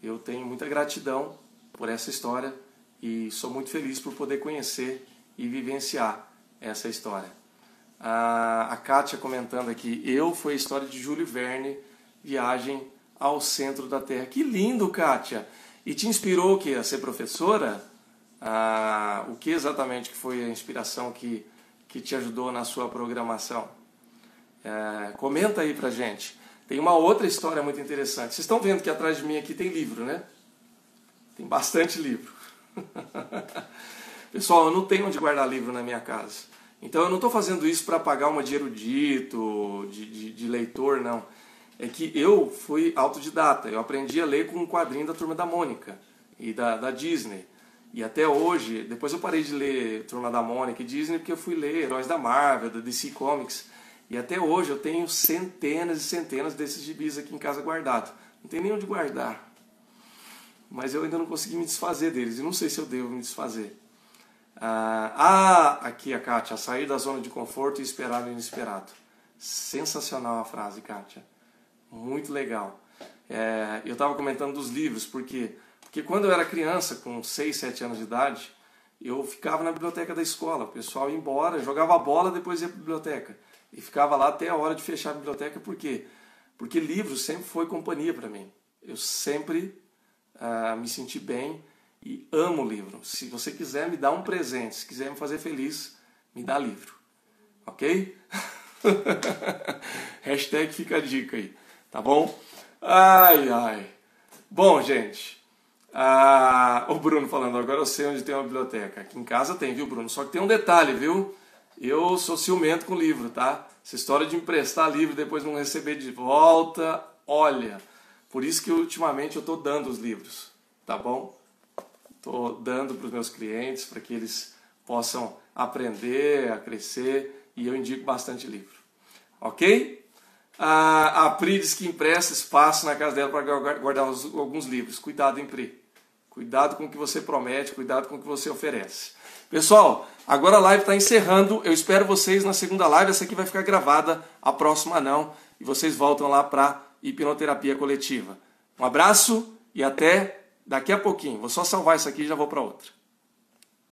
A: Eu tenho muita gratidão por essa história e sou muito feliz por poder conhecer e vivenciar essa história. A Kátia comentando aqui, foi a história de Júlio Verne, Viagem ao centro da Terra. Que lindo, Kátia! E te inspirou o quê? A ser professora? O que exatamente que foi a inspiração que te ajudou na sua programação? Comenta aí pra gente. Tem uma outra história muito interessante. Vocês estão vendo que atrás de mim aqui tem livro, né? Tem bastante livro. Pessoal, eu não tenho onde guardar livro na minha casa. Então eu não estou fazendo isso para pagar uma de erudito, de leitor, não. É que eu fui autodidata. Eu aprendi a ler com um quadrinho da Turma da Mônica e da Disney. E até hoje, depois eu parei de ler Turma da Mônica e Disney porque eu fui ler Heróis da Marvel, da DC Comics. E até hoje eu tenho centenas e centenas desses gibis aqui em casa guardados. Não tem nem onde guardar. Mas eu ainda não consegui me desfazer deles. E não sei se eu devo me desfazer. Aqui a Kátia. Sair da zona de conforto e esperar o inesperado. Sensacional a frase, Kátia. Muito legal. Eu estava comentando dos livros. Porque quando eu era criança, com 6, 7 anos de idade, eu ficava na biblioteca da escola. O pessoal ia embora, jogava bola, depois ia para a biblioteca. E ficava lá até a hora de fechar a biblioteca. Por quê? Porque livro sempre foi companhia para mim. Eu sempre me senti bem e amo livro. Se você quiser me dar um presente, se quiser me fazer feliz, me dá livro. Ok? Hashtag fica a dica aí. Tá bom? Ai. Bom, gente. O Bruno falando, agora eu sei onde tem uma biblioteca. Aqui em casa tem, viu, Bruno? Só que tem um detalhe, viu? Eu sou ciumento com livro, tá? Essa história de emprestar livro e depois não receber de volta, olha, por isso que ultimamente eu estou dando os livros, tá bom? Estou dando para os meus clientes, para que eles possam aprender, a crescer, e eu indico bastante livro, ok? A Pri diz que empresta espaço na casa dela para guardar alguns livros. Cuidado, hein, Pri? Cuidado com o que você promete, cuidado com o que você oferece. Pessoal, agora a live está encerrando. Eu espero vocês na segunda live. Essa aqui vai ficar gravada, a próxima não. E vocês voltam lá para hipnoterapia coletiva. Um abraço e até daqui a pouquinho. Vou só salvar isso aqui e já vou para outra.